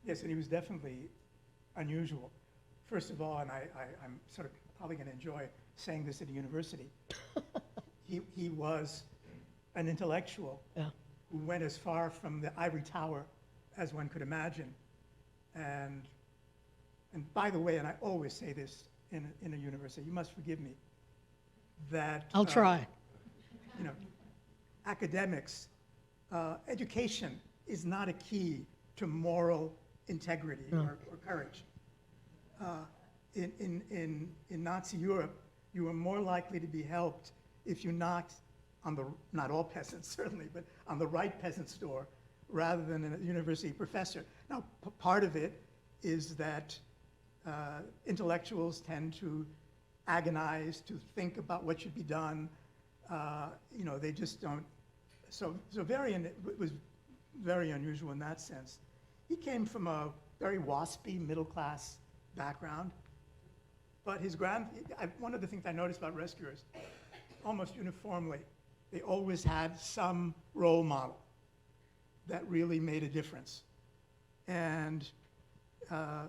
Yes, and he was definitely unusual. First of all, and I'm sort of probably going to enjoy saying this at a university, he was an intellectual who went as far from the ivory tower as one could imagine. And by the way, and I always say this in a university, you must forgive me, that I'll try. Academics, education is not a key to moral integrity or courage. In Nazi Europe, you were more likely to be helped if you knocked on not all peasants certainly, but on the right peasant's door rather than a university professor. Now, part of it is that intellectuals tend to agonize, to think about what should be done. They just don't. So Varian was very unusual in that sense. He came from a very waspy middle-class background, but one of the things I noticed about rescuers, almost uniformly, they always had some role model that really made a difference. And the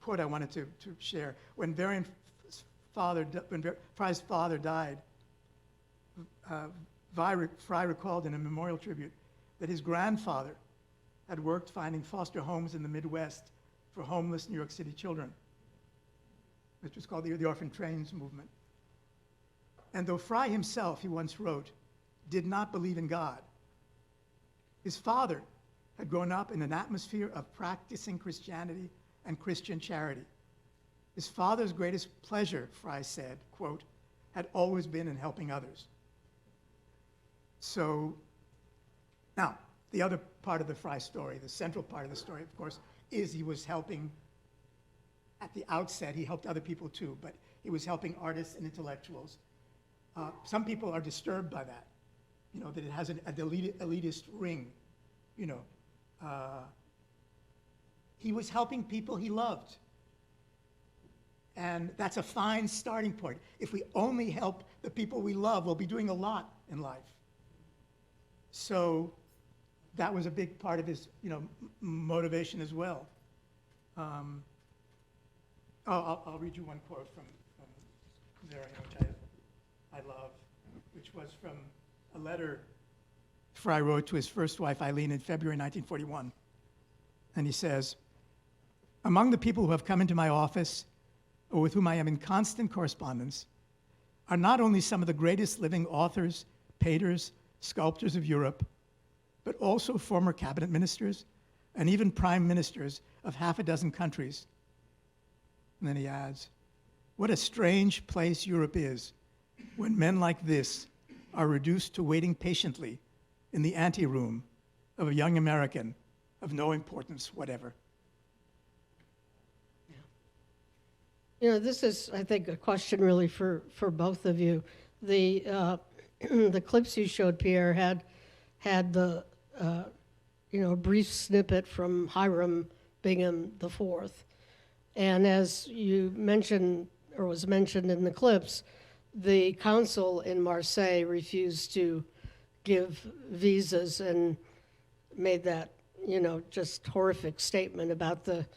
quote I wanted to share, when Fry's father died, Fry recalled in a memorial tribute that his grandfather had worked finding foster homes in the Midwest for homeless New York City children, which was called the Orphan Trains movement. And though Fry himself, he once wrote, did not believe in God, his father had grown up in an atmosphere of practicing Christianity and Christian charity. His father's greatest pleasure, Fry said, quote, had always been in helping others. So now, the other part of the Fry story, the central part of the story, of course, is he was helping, at the outset, he helped other people too, but he was helping artists and intellectuals. Some people are disturbed by that, that it has an elitist ring, He was helping people he loved. And that's a fine starting point. If we only help the people we love, we'll be doing a lot in life. So that was a big part of his, motivation as well. I'll read you one quote from Varian, which I love, which was from a letter Fry wrote to his first wife, Eileen, in February 1941. And he says, "Among the people who have come into my office, or with whom I am in constant correspondence, are not only some of the greatest living authors, painters, sculptors of Europe, but also former cabinet ministers and even prime ministers of half a dozen countries." And then he adds, "What a strange place Europe is when men like this are reduced to waiting patiently in the anteroom of a young American of no importance whatever." This is, I think, a question really for both of you. The the clips you showed, Pierre, had the a brief snippet from Hiram Bingham IV, and as you mentioned, or was mentioned in the clips, the council in Marseille refused to give visas and made that just horrific statement about the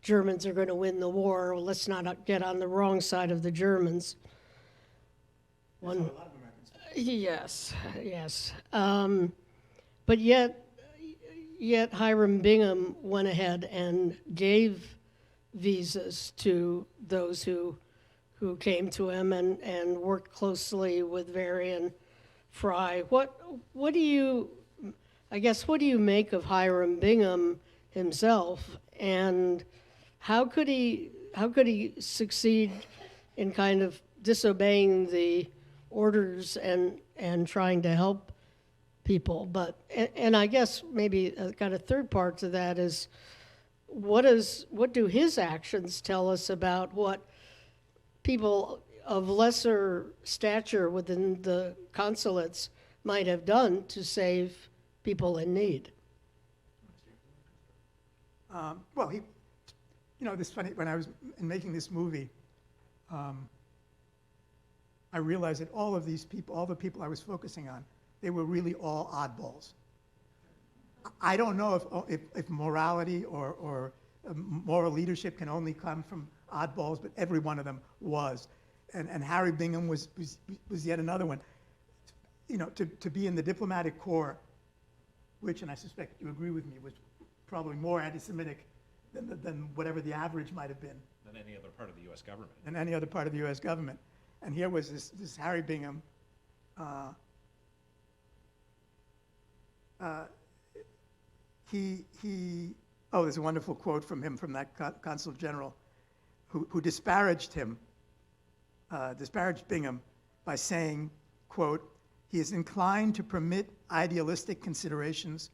Germans are going to win the war. Well, let's not get on the wrong side of the Germans. That's what a lot of Americans do. Yes. But yet Hiram Bingham went ahead and gave visas to those who came to him and worked closely with Varian Fry. What do you make of Hiram Bingham himself, and how could he succeed in kind of disobeying the orders and trying to help people. But and I guess maybe got a third part to that is what do his actions tell us about what people of lesser stature within the consulates might have done to save people in need? Well, this funny, when I was making this movie, I realized that all of these people, all the people I was focusing on, they were really all oddballs. I don't know if morality or moral leadership can only come from oddballs, but every one of them was. And Harry Bingham was yet another one. To be in the diplomatic corps, which, and I suspect you agree with me, was probably more anti-Semitic than whatever the average might have been. Than any other part of the U.S. government. Than any other part of the U.S. government. And here was this Harry Bingham. There's a wonderful quote from him, from that consul general, who disparaged Bingham by saying, quote, "He is inclined to permit idealistic considerations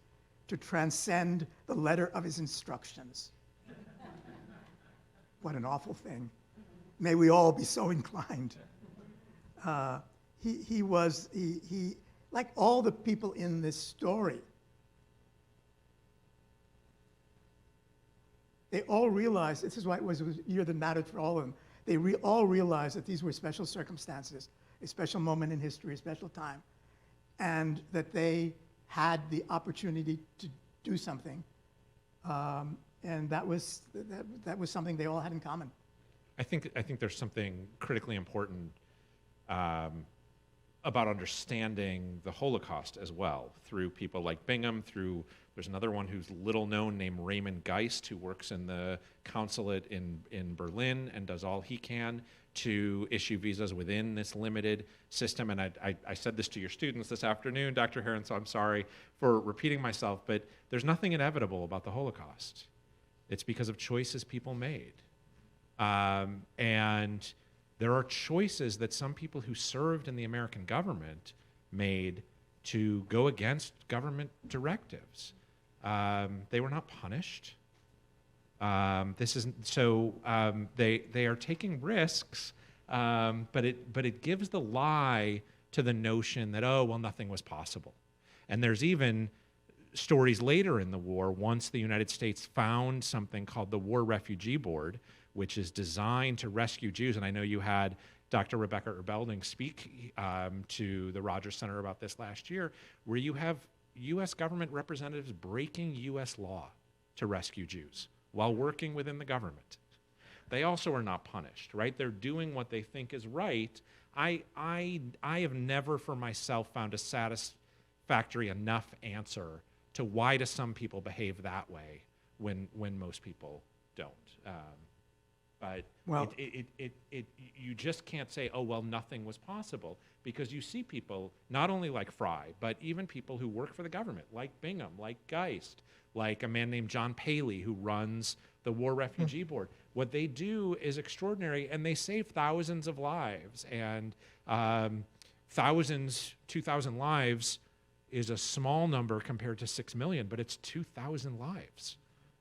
to transcend the letter of his instructions." What an awful thing. May we all be so inclined. He like all the people in this story, they all realized, this is why it was a year that mattered for all of them, they all realized that these were special circumstances, a special moment in history, a special time, and that they had the opportunity to do something. And that was something they all had in common. I think there's something critically important about understanding the Holocaust as well, through people like Bingham, there's another one who's little known named Raymond Geist, who works in the consulate in Berlin and does all he can to issue visas within this limited system. And I said this to your students this afternoon, Dr. Herron, so I'm sorry for repeating myself, but there's nothing inevitable about the Holocaust. It's because of choices people made. And there are choices that some people who served in the American government made to go against government directives. They were not punished. They are taking risks, but it gives the lie to the notion that, oh, well, nothing was possible. And there's even stories later in the war, once the United States found something called the War Refugee Board, which is designed to rescue Jews. And I know you had Dr. Rebecca Erbelding speak to the Rogers Center about this last year, where you have U.S. government representatives breaking U.S. law to rescue Jews while working within the government. They also are not punished, right? They're doing what they think is right. I have never for myself found a satisfactory enough answer to why do some people behave that way when most people don't. But Well, you just can't say, oh, well, nothing was possible, because you see people, not only like Fry, but even people who work for the government, like Bingham, like Geist, like a man named John Paley, who runs the War Refugee Board. What they do is extraordinary, and they save thousands of lives. And 2,000 lives is a small number compared to 6 million, but it's 2,000 lives.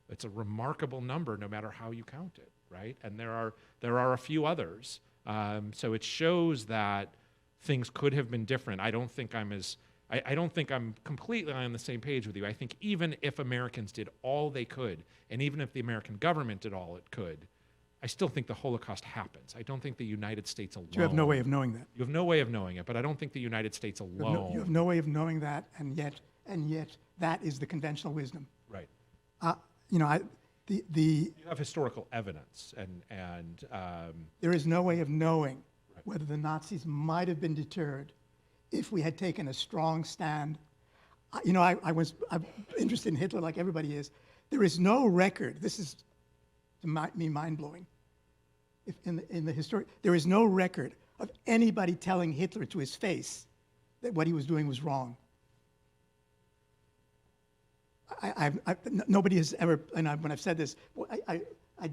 It's a remarkable number, no matter how you count it, right? And there are a few others. So it shows that things could have been different. I don't think I'm completely on the same page with you. I think even if Americans did all they could, and even if the American government did all it could, I still think the Holocaust happens. I don't think the United States alone. you have no way of knowing that. You have no way of knowing it, but I don't think the United States alone. You have no way of knowing that, and yet that is the conventional wisdom. Right. You You have historical evidence, and there is no way of knowing whether the Nazis might have been deterred if we had taken a strong stand. I'm interested in Hitler like everybody is. There is no record. This is, to me, mind-blowing. If in the history, there is no record of anybody telling Hitler to his face that what he was doing was wrong. Nobody has ever, and when I've said this, I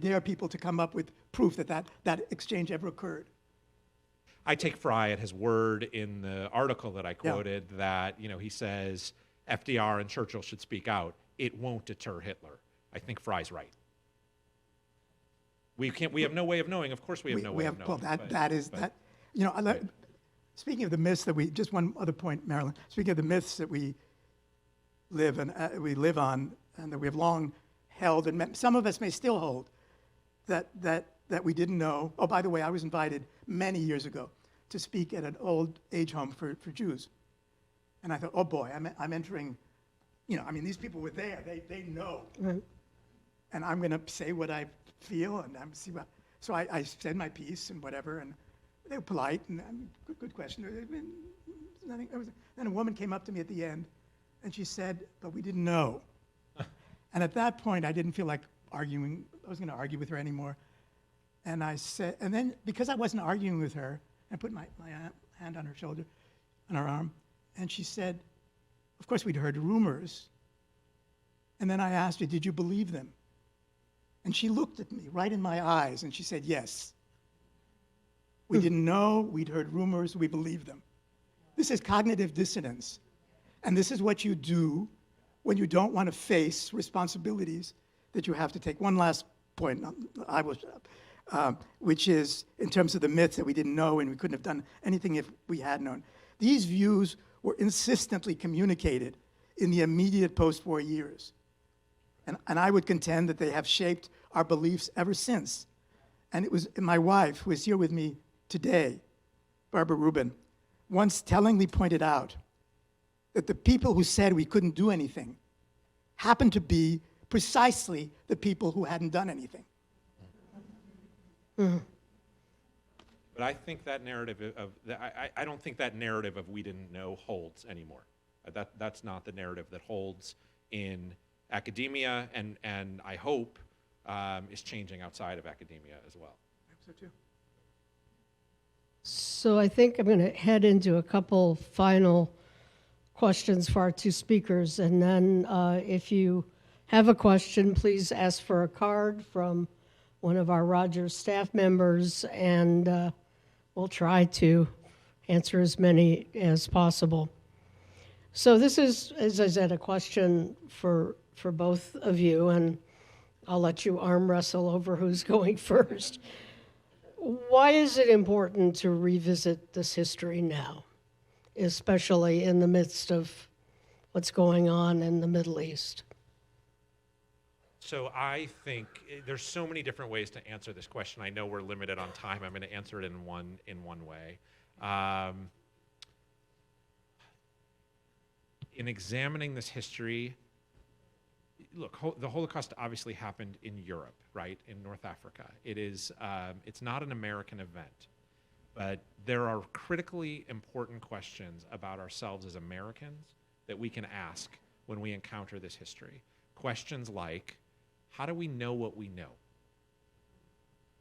dare people to come up with proof that exchange ever occurred. I take Fry at his word in the article that I quoted that, he says FDR and Churchill should speak out. It won't deter Hitler. I think Fry's right. We have no way of knowing. Of course we have no way of knowing. Well, speaking of the myths that just one other point, Marilyn. Speaking of the myths that we live on, and that we have long held, and some of us may still hold, that we didn't know. Oh, by the way, I was invited many years ago to speak at an old age home for Jews, and I thought, oh boy, I'm entering. These people were there. They know, and I'm going to say what I feel, and so I said my piece and whatever, and they were polite and good question. Nothing. Then a woman came up to me at the end, and she said, "But we didn't know." And at that point, I didn't feel like arguing. I was going to argue with her anymore. And I said, and then because I wasn't arguing with her, I put my hand on her shoulder, on her arm, and she said, "Of course we'd heard rumors." And then I asked her, "Did you believe them?" And she looked at me right in my eyes, and she said, "Yes. We didn't know, we'd heard rumors, we believed them." This is cognitive dissonance. And this is what you do when you don't want to face responsibilities that you have to take. One last point, I will shut up, which is in terms of the myths that we didn't know and we couldn't have done anything if we had known. These views were insistently communicated in the immediate post-war years. And I would contend that they have shaped our beliefs ever since. And it was my wife, who is here with me today, Barbara Rubin, once tellingly pointed out that the people who said we couldn't do anything happened to be precisely the people who hadn't done anything. But I think that narrative I don't think that narrative of we didn't know holds anymore. That's not the narrative that holds in academia, and I hope is changing outside of academia as well. I hope so too. So I think I'm going to head into a couple final questions for our two speakers, and then if you have a question, please ask for a card from one of our Rogers staff members, and we'll try to answer as many as possible. So this is, as I said, a question for both of you, and I'll let you arm wrestle over who's going first. Why is it important to revisit this history now, especially in the midst of what's going on in the Middle East? So I think there's so many different ways to answer this question. I know we're limited on time. I'm going to answer it in one way. In examining this history, look, the Holocaust obviously happened in Europe, right, in North Africa. It's not an American event, but there are critically important questions about ourselves as Americans that we can ask when we encounter this history. Questions like, how do we know what we know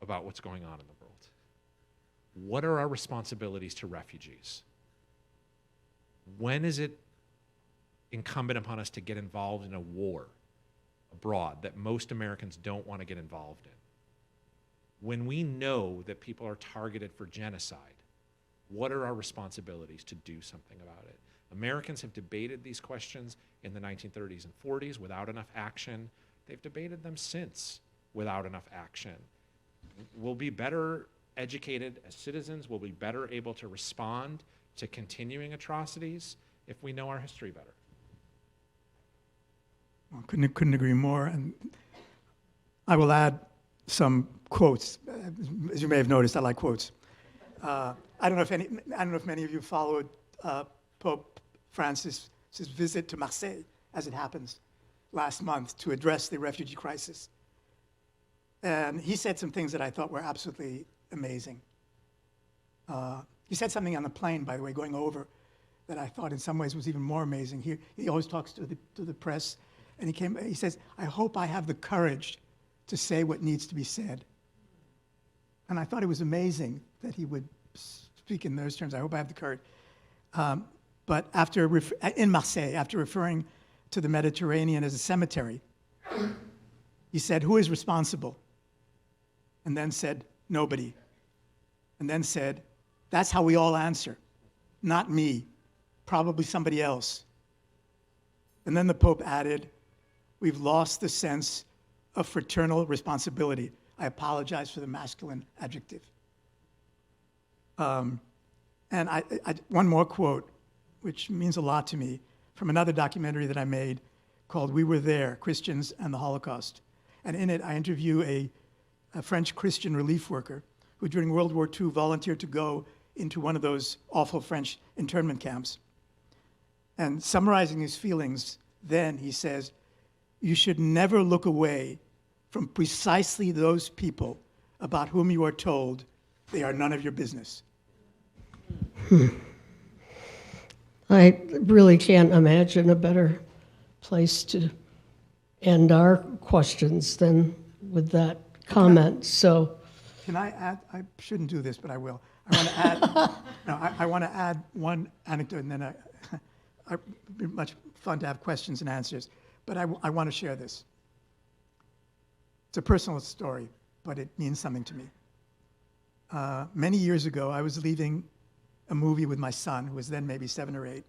about what's going on in the world? What are our responsibilities to refugees? When is it incumbent upon us to get involved in a war abroad that most Americans don't want to get involved in? When we know that people are targeted for genocide, what are our responsibilities to do something about it? Americans have debated these questions in the 1930s and 40s without enough action. They've debated them since without enough action. We'll be better educated as citizens. We'll be better able to respond to continuing atrocities if we know our history better. Well, couldn't agree more. And I will add some quotes. As you may have noticed, I like quotes. I don't know if many of you followed Pope Francis' visit to Marseille, as it happens, last month to address the refugee crisis. And he said some things that I thought were absolutely amazing. He said something on the plane, by the way, going over, that I thought in some ways was even more amazing. He always talks to the press, and he says, "I hope I have the courage to say what needs to be said." And I thought it was amazing that he would speak in those terms. I hope I have the courage. But in Marseille, after referring to the Mediterranean as a cemetery, he said, "Who is responsible?" And then said, "Nobody." And then said, That's how we all answer. Not me, probably somebody else. And then the Pope added, we've lost the sense of fraternal responsibility. I apologize for the masculine adjective. And one more quote, which means a lot to me, from another documentary that I made called We Were There, Christians and the Holocaust. And in it, I interview a French Christian relief worker who during World War II volunteered to go into one of those awful French internment camps. And summarizing his feelings, then he says, you should never look away from precisely those people about whom you are told they are none of your business. I really can't imagine a better place to end our questions than with that comment. So, Can I add? I shouldn't do this, but I will. I want to add. No, I want to add one anecdote, and then it'd be much fun to have questions and answers. But I want to share this. It's a personal story, but it means something to me. Many years ago, I was leaving a movie with my son, who was then maybe 7 or 8,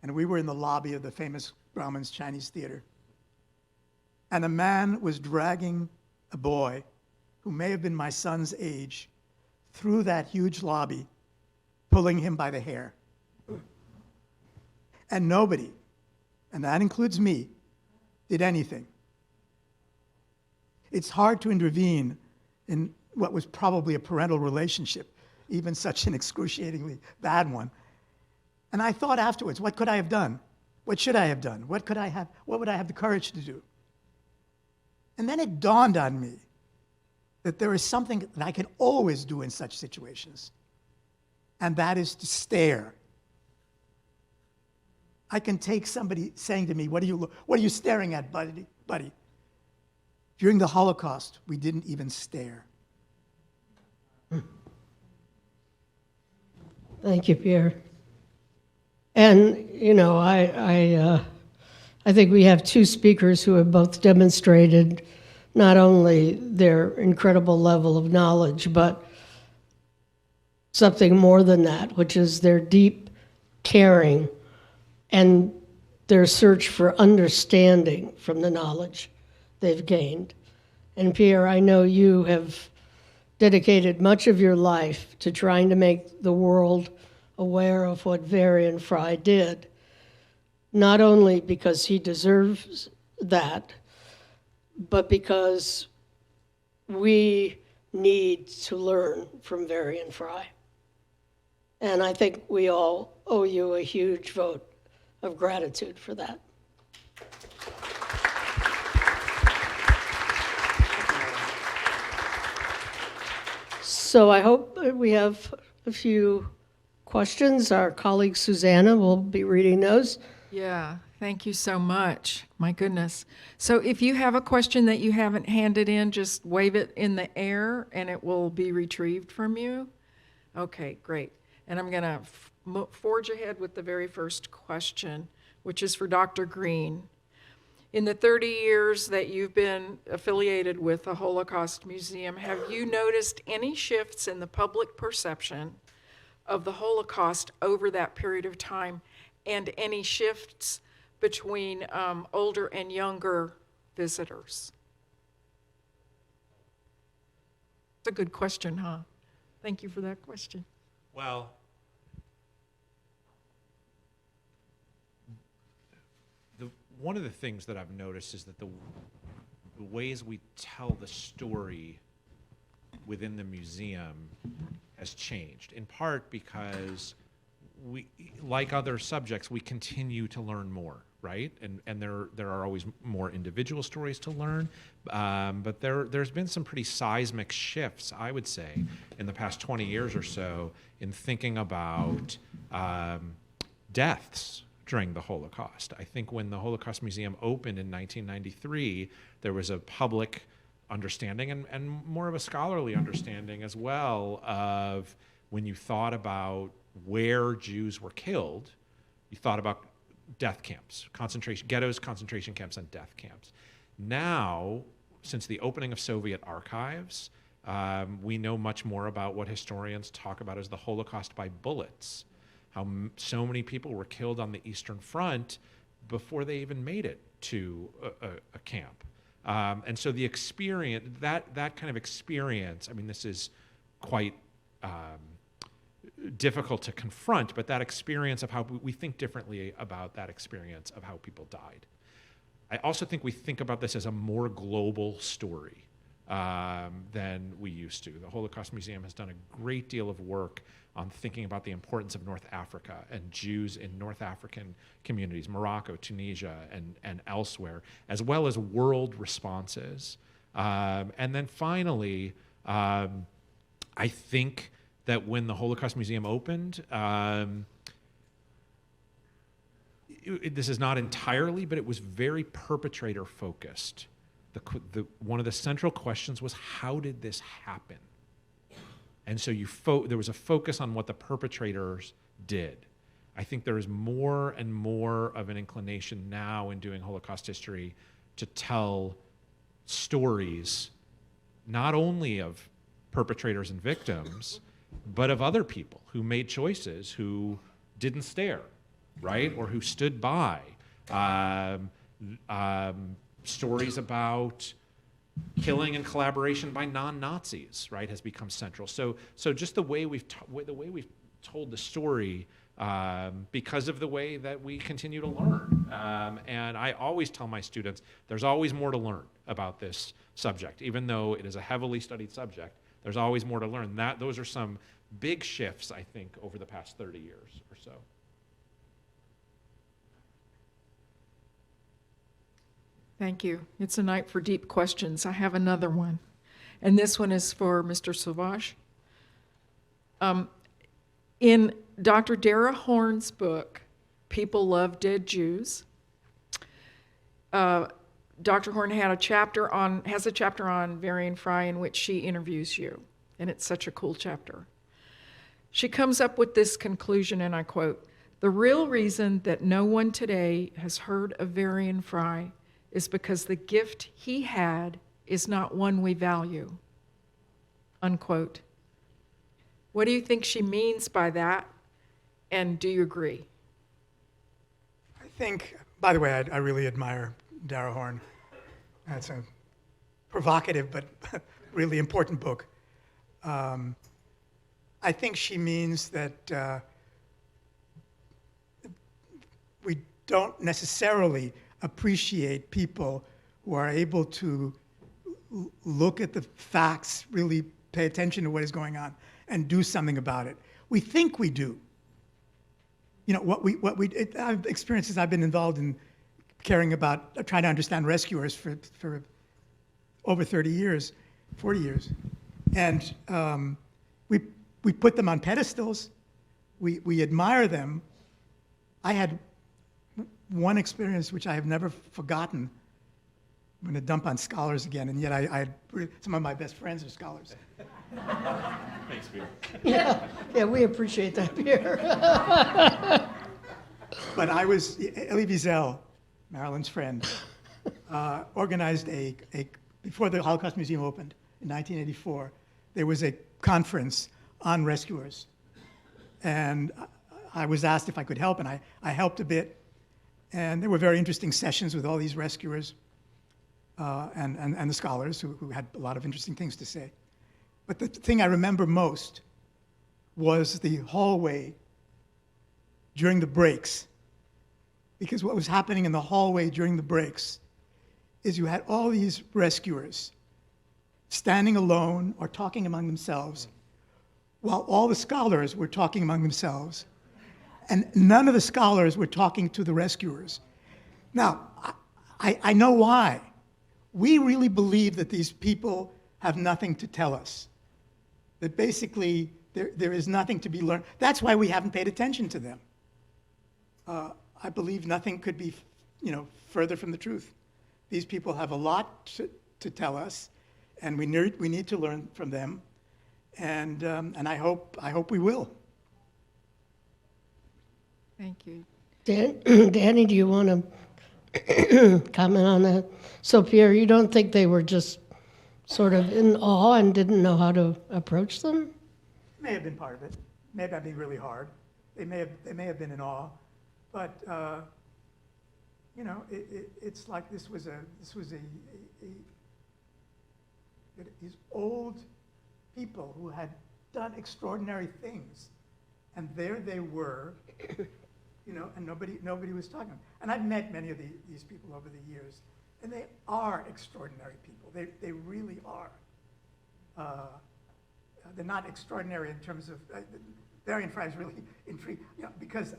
and we were in the lobby of the famous Grauman's Chinese Theater. And a man was dragging a boy who may have been my son's age through that huge lobby, pulling him by the hair. And nobody, and that includes me, did anything. It's hard to intervene in what was probably a parental relationship, even such an excruciatingly bad one. And I thought afterwards, what could I have done? What should I have done? What would I have the courage to do? And then it dawned on me that there is something that I can always do in such situations, and that is to stare. I can take somebody saying to me, what are you staring at, buddy? During the Holocaust, we didn't even stare. thank you, Pierre. And, you know, I think we have two speakers who have both demonstrated not only their incredible level of knowledge, but something more than that, which is their deep caring and their search for understanding from the knowledge they've gained. And Pierre, I know you have dedicated much of your life to trying to make the world aware of what Varian Fry did, not only because he deserves that, but because we need to learn from Varian Fry. And I think we all owe you a huge vote of gratitude for that. So I hope we have a few questions. Our colleague Susanna will be reading those. Yeah, thank you so much. My goodness. So if you have a question that you haven't handed in, just wave it in the air and it will be retrieved from you. Okay, great. And I'm going to forge ahead with the very first question, which is for Dr. Greene. In the 30 years that you've been affiliated with the Holocaust Museum, have you noticed any shifts in the public perception of the Holocaust over that period of time, and any shifts between older and younger visitors? It's a good question, huh? Thank you for that question. Well, one of the things that I've noticed is that the ways we tell the story within the museum has changed, in part because we, like other subjects, we continue to learn more, right? And there are always more individual stories to learn, but there's been some pretty seismic shifts, I would say, in the past 20 years or so in thinking about deaths during the Holocaust. I think when the Holocaust Museum opened in 1993, there was a public understanding and more of a scholarly understanding as well of when you thought about where Jews were killed, you thought about death camps, ghettos, concentration camps, and death camps. Now, since the opening of Soviet archives, We know much more about what historians talk about as the Holocaust by bullets, how so many people were killed on the Eastern Front before they even made it to a camp. And so the experience, that kind of experience, I mean, this is quite difficult to confront, but that experience of how we think differently about that experience of how people died. I also think we think about this as a more global story than we used to. The Holocaust Museum has done a great deal of work on thinking about the importance of North Africa and Jews in North African communities, Morocco, Tunisia, and elsewhere, as well as world responses. And then finally, I think that when the Holocaust Museum opened, this is not entirely, but it was very perpetrator focused. One of the central questions was, how did this happen? And so there was a focus on what the perpetrators did. I think there is more and more of an inclination now in doing Holocaust history to tell stories not only of perpetrators and victims, but of other people who made choices, who didn't stare, right? Or who stood by. Stories about killing and collaboration by non-Nazis, right, has become central. So just the way we've told the story, because of the way that we continue to learn. And I always tell my students, there's always more to learn about this subject, even though it is a heavily studied subject. There's always more to learn. Those are some big shifts, I think, over the past 30 years or so. Thank you. It's a night for deep questions. I have another one. And this one is for Mr. Sauvage. In Dr. Dara Horn's book, People Love Dead Jews, Dr. Horn has a chapter on Varian Fry in which she interviews you. And it's such a cool chapter. She comes up with this conclusion, and I quote, "The real reason that no one today has heard of Varian Fry is because the gift he had is not one we value," unquote. What do you think she means by that, and do you agree? I think, by the way, I really admire Dara Horn. That's a provocative but really important book. I think she means that we don't necessarily appreciate people who are able to look at the facts, really pay attention to what is going on, and do something about it. We think we do. You know, I've experiences I've been involved in caring about, trying to understand rescuers for over 30 years, 40 years. And we put them on pedestals. We admire them. I had one experience which I have never forgotten. I'm going to dump on scholars again, and yet some of my best friends are scholars. Thanks, Pierre. Yeah, we appreciate that, Pierre. But Elie Wiesel, Marilyn's friend, organized before the Holocaust Museum opened in 1984, there was a conference on rescuers. And I was asked if I could help, and I helped a bit. And there were very interesting sessions with all these rescuers and the scholars who had a lot of interesting things to say. But the thing I remember most was the hallway during the breaks. Because what was happening in the hallway during the breaks is you had all these rescuers standing alone or talking among themselves, while all the scholars were talking among themselves. And none of the scholars were talking to the rescuers. Now, I know why. We really believe that these people have nothing to tell us. That basically there is nothing to be learned. That's why we haven't paid attention to them. I believe nothing could be, further from the truth. These people have a lot to tell us, and we need to learn from them. And I hope we will. Thank you. Danny, do you want to comment on that? So, Pierre, you don't think they were just sort of in awe and didn't know how to approach them? May have been part of it. Maybe I'm being really hard. They may have been in awe, but you know, it's like these old people who had done extraordinary things, and there they were, you know, and nobody was talking. And I've met many of these people over the years, and they are extraordinary people. They really are. They're not extraordinary in terms of Varian Fry is really intrigued, you know, because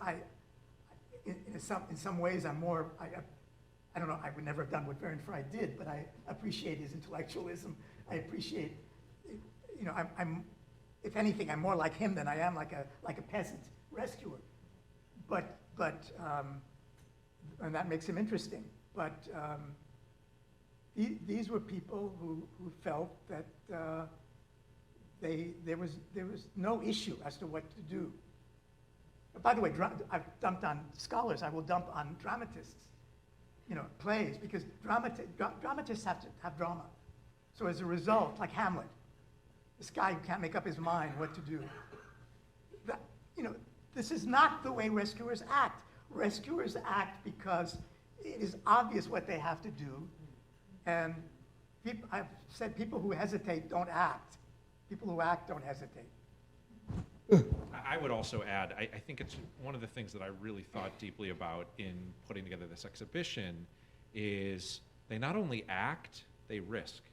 in some ways I'm more I don't know, I would never have done what Varian Fry did, but I appreciate his intellectualism. I appreciate, you know, I'm if anything, I'm more like him than I am like a peasant rescuer. But and that makes him interesting. But these were people who felt that there was no issue as to what to do. By the way, I've dumped on scholars. I will dump on dramatists, you know, plays, because dramatists have to have drama. So as a result, like Hamlet, this guy who can't make up his mind what to do. You know, this is not the way rescuers act. Rescuers act because it is obvious what they have to do, and I've said people who hesitate don't act. People who act don't hesitate. I would also add, I think it's one of the things that I really thought deeply about in putting together this exhibition is they not only act, they risk.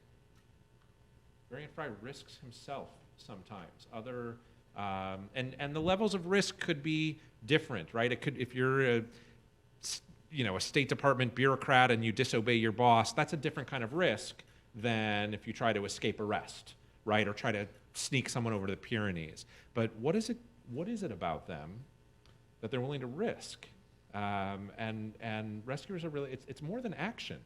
Varian Fry risks himself sometimes. And the levels of risk could be different, right? It could, if you're a State Department bureaucrat and you disobey your boss, that's a different kind of risk than if you try to escape arrest, right? Or try to sneak someone over to the Pyrenees. But what is it about them that they're willing to risk? And rescuers are really, it's more than action.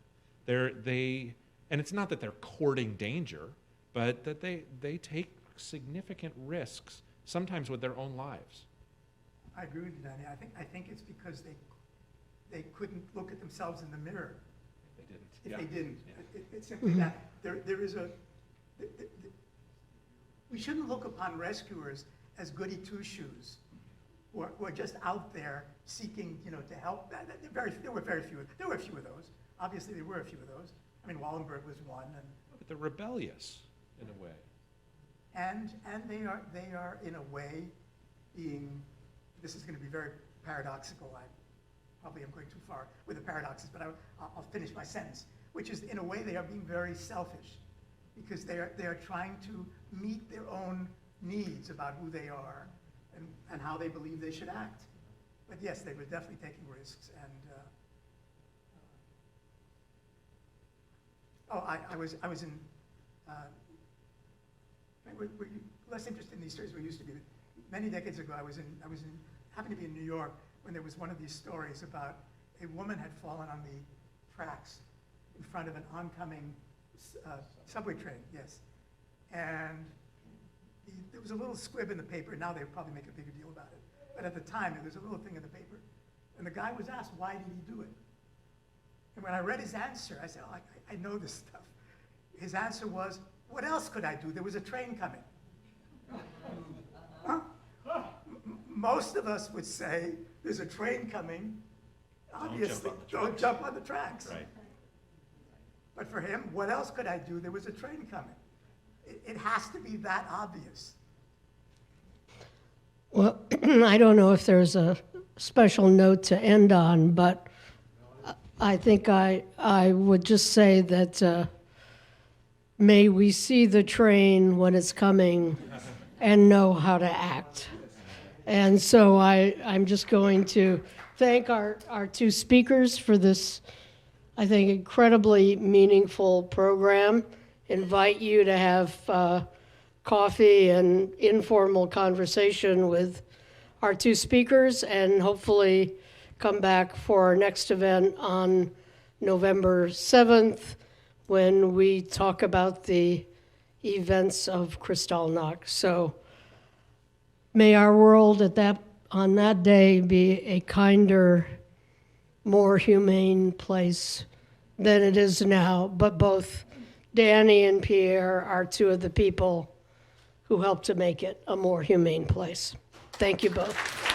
And it's not that they're courting danger, but that they take significant risks, sometimes with their own lives. I agree with you, Danny. I think it's because they couldn't look at themselves in the mirror. If they didn't. Yeah. It's simply that there is we shouldn't look upon rescuers as goody two-shoes who are just out there seeking, you know, to help. There were a few of those. Obviously, there were a few of those. I mean, Wallenberg was one. But they're rebellious in a way. And they are in a way being, this is going to be very paradoxical. I probably am going too far with the paradoxes, but I'll finish my sentence, which is, in a way, they are being very selfish because they are trying to meet their own needs about who they are and how they believe they should act. But yes, they were definitely taking risks. And I was in. We're less interested in these stories we used to be. Many decades ago, happened to be in New York when there was one of these stories about a woman had fallen on the tracks in front of an oncoming subway train, yes. And there was a little squib in the paper. Now they would probably make a bigger deal about it. But at the time, there was a little thing in the paper. And the guy was asked, why did he do it? And when I read his answer, I said, oh, I know this stuff. His answer was, what else could I do? There was a train coming. Huh? Most of us would say, there's a train coming. Obviously, don't jump on the tracks. Right. But for him, what else could I do? There was a train coming. It has to be that obvious. Well, I don't know if there's a special note to end on, but I think I would just say that may we see the train when it's coming and know how to act. And so I'm just going to thank our two speakers for this, I think, incredibly meaningful program. Invite you to have coffee and informal conversation with our two speakers, and hopefully come back for our next event on November 7th when we talk about the events of Kristallnacht. So may our world on that day be a kinder, more humane place than it is now, but both Danny and Pierre are two of the people who helped to make it a more humane place. Thank you both.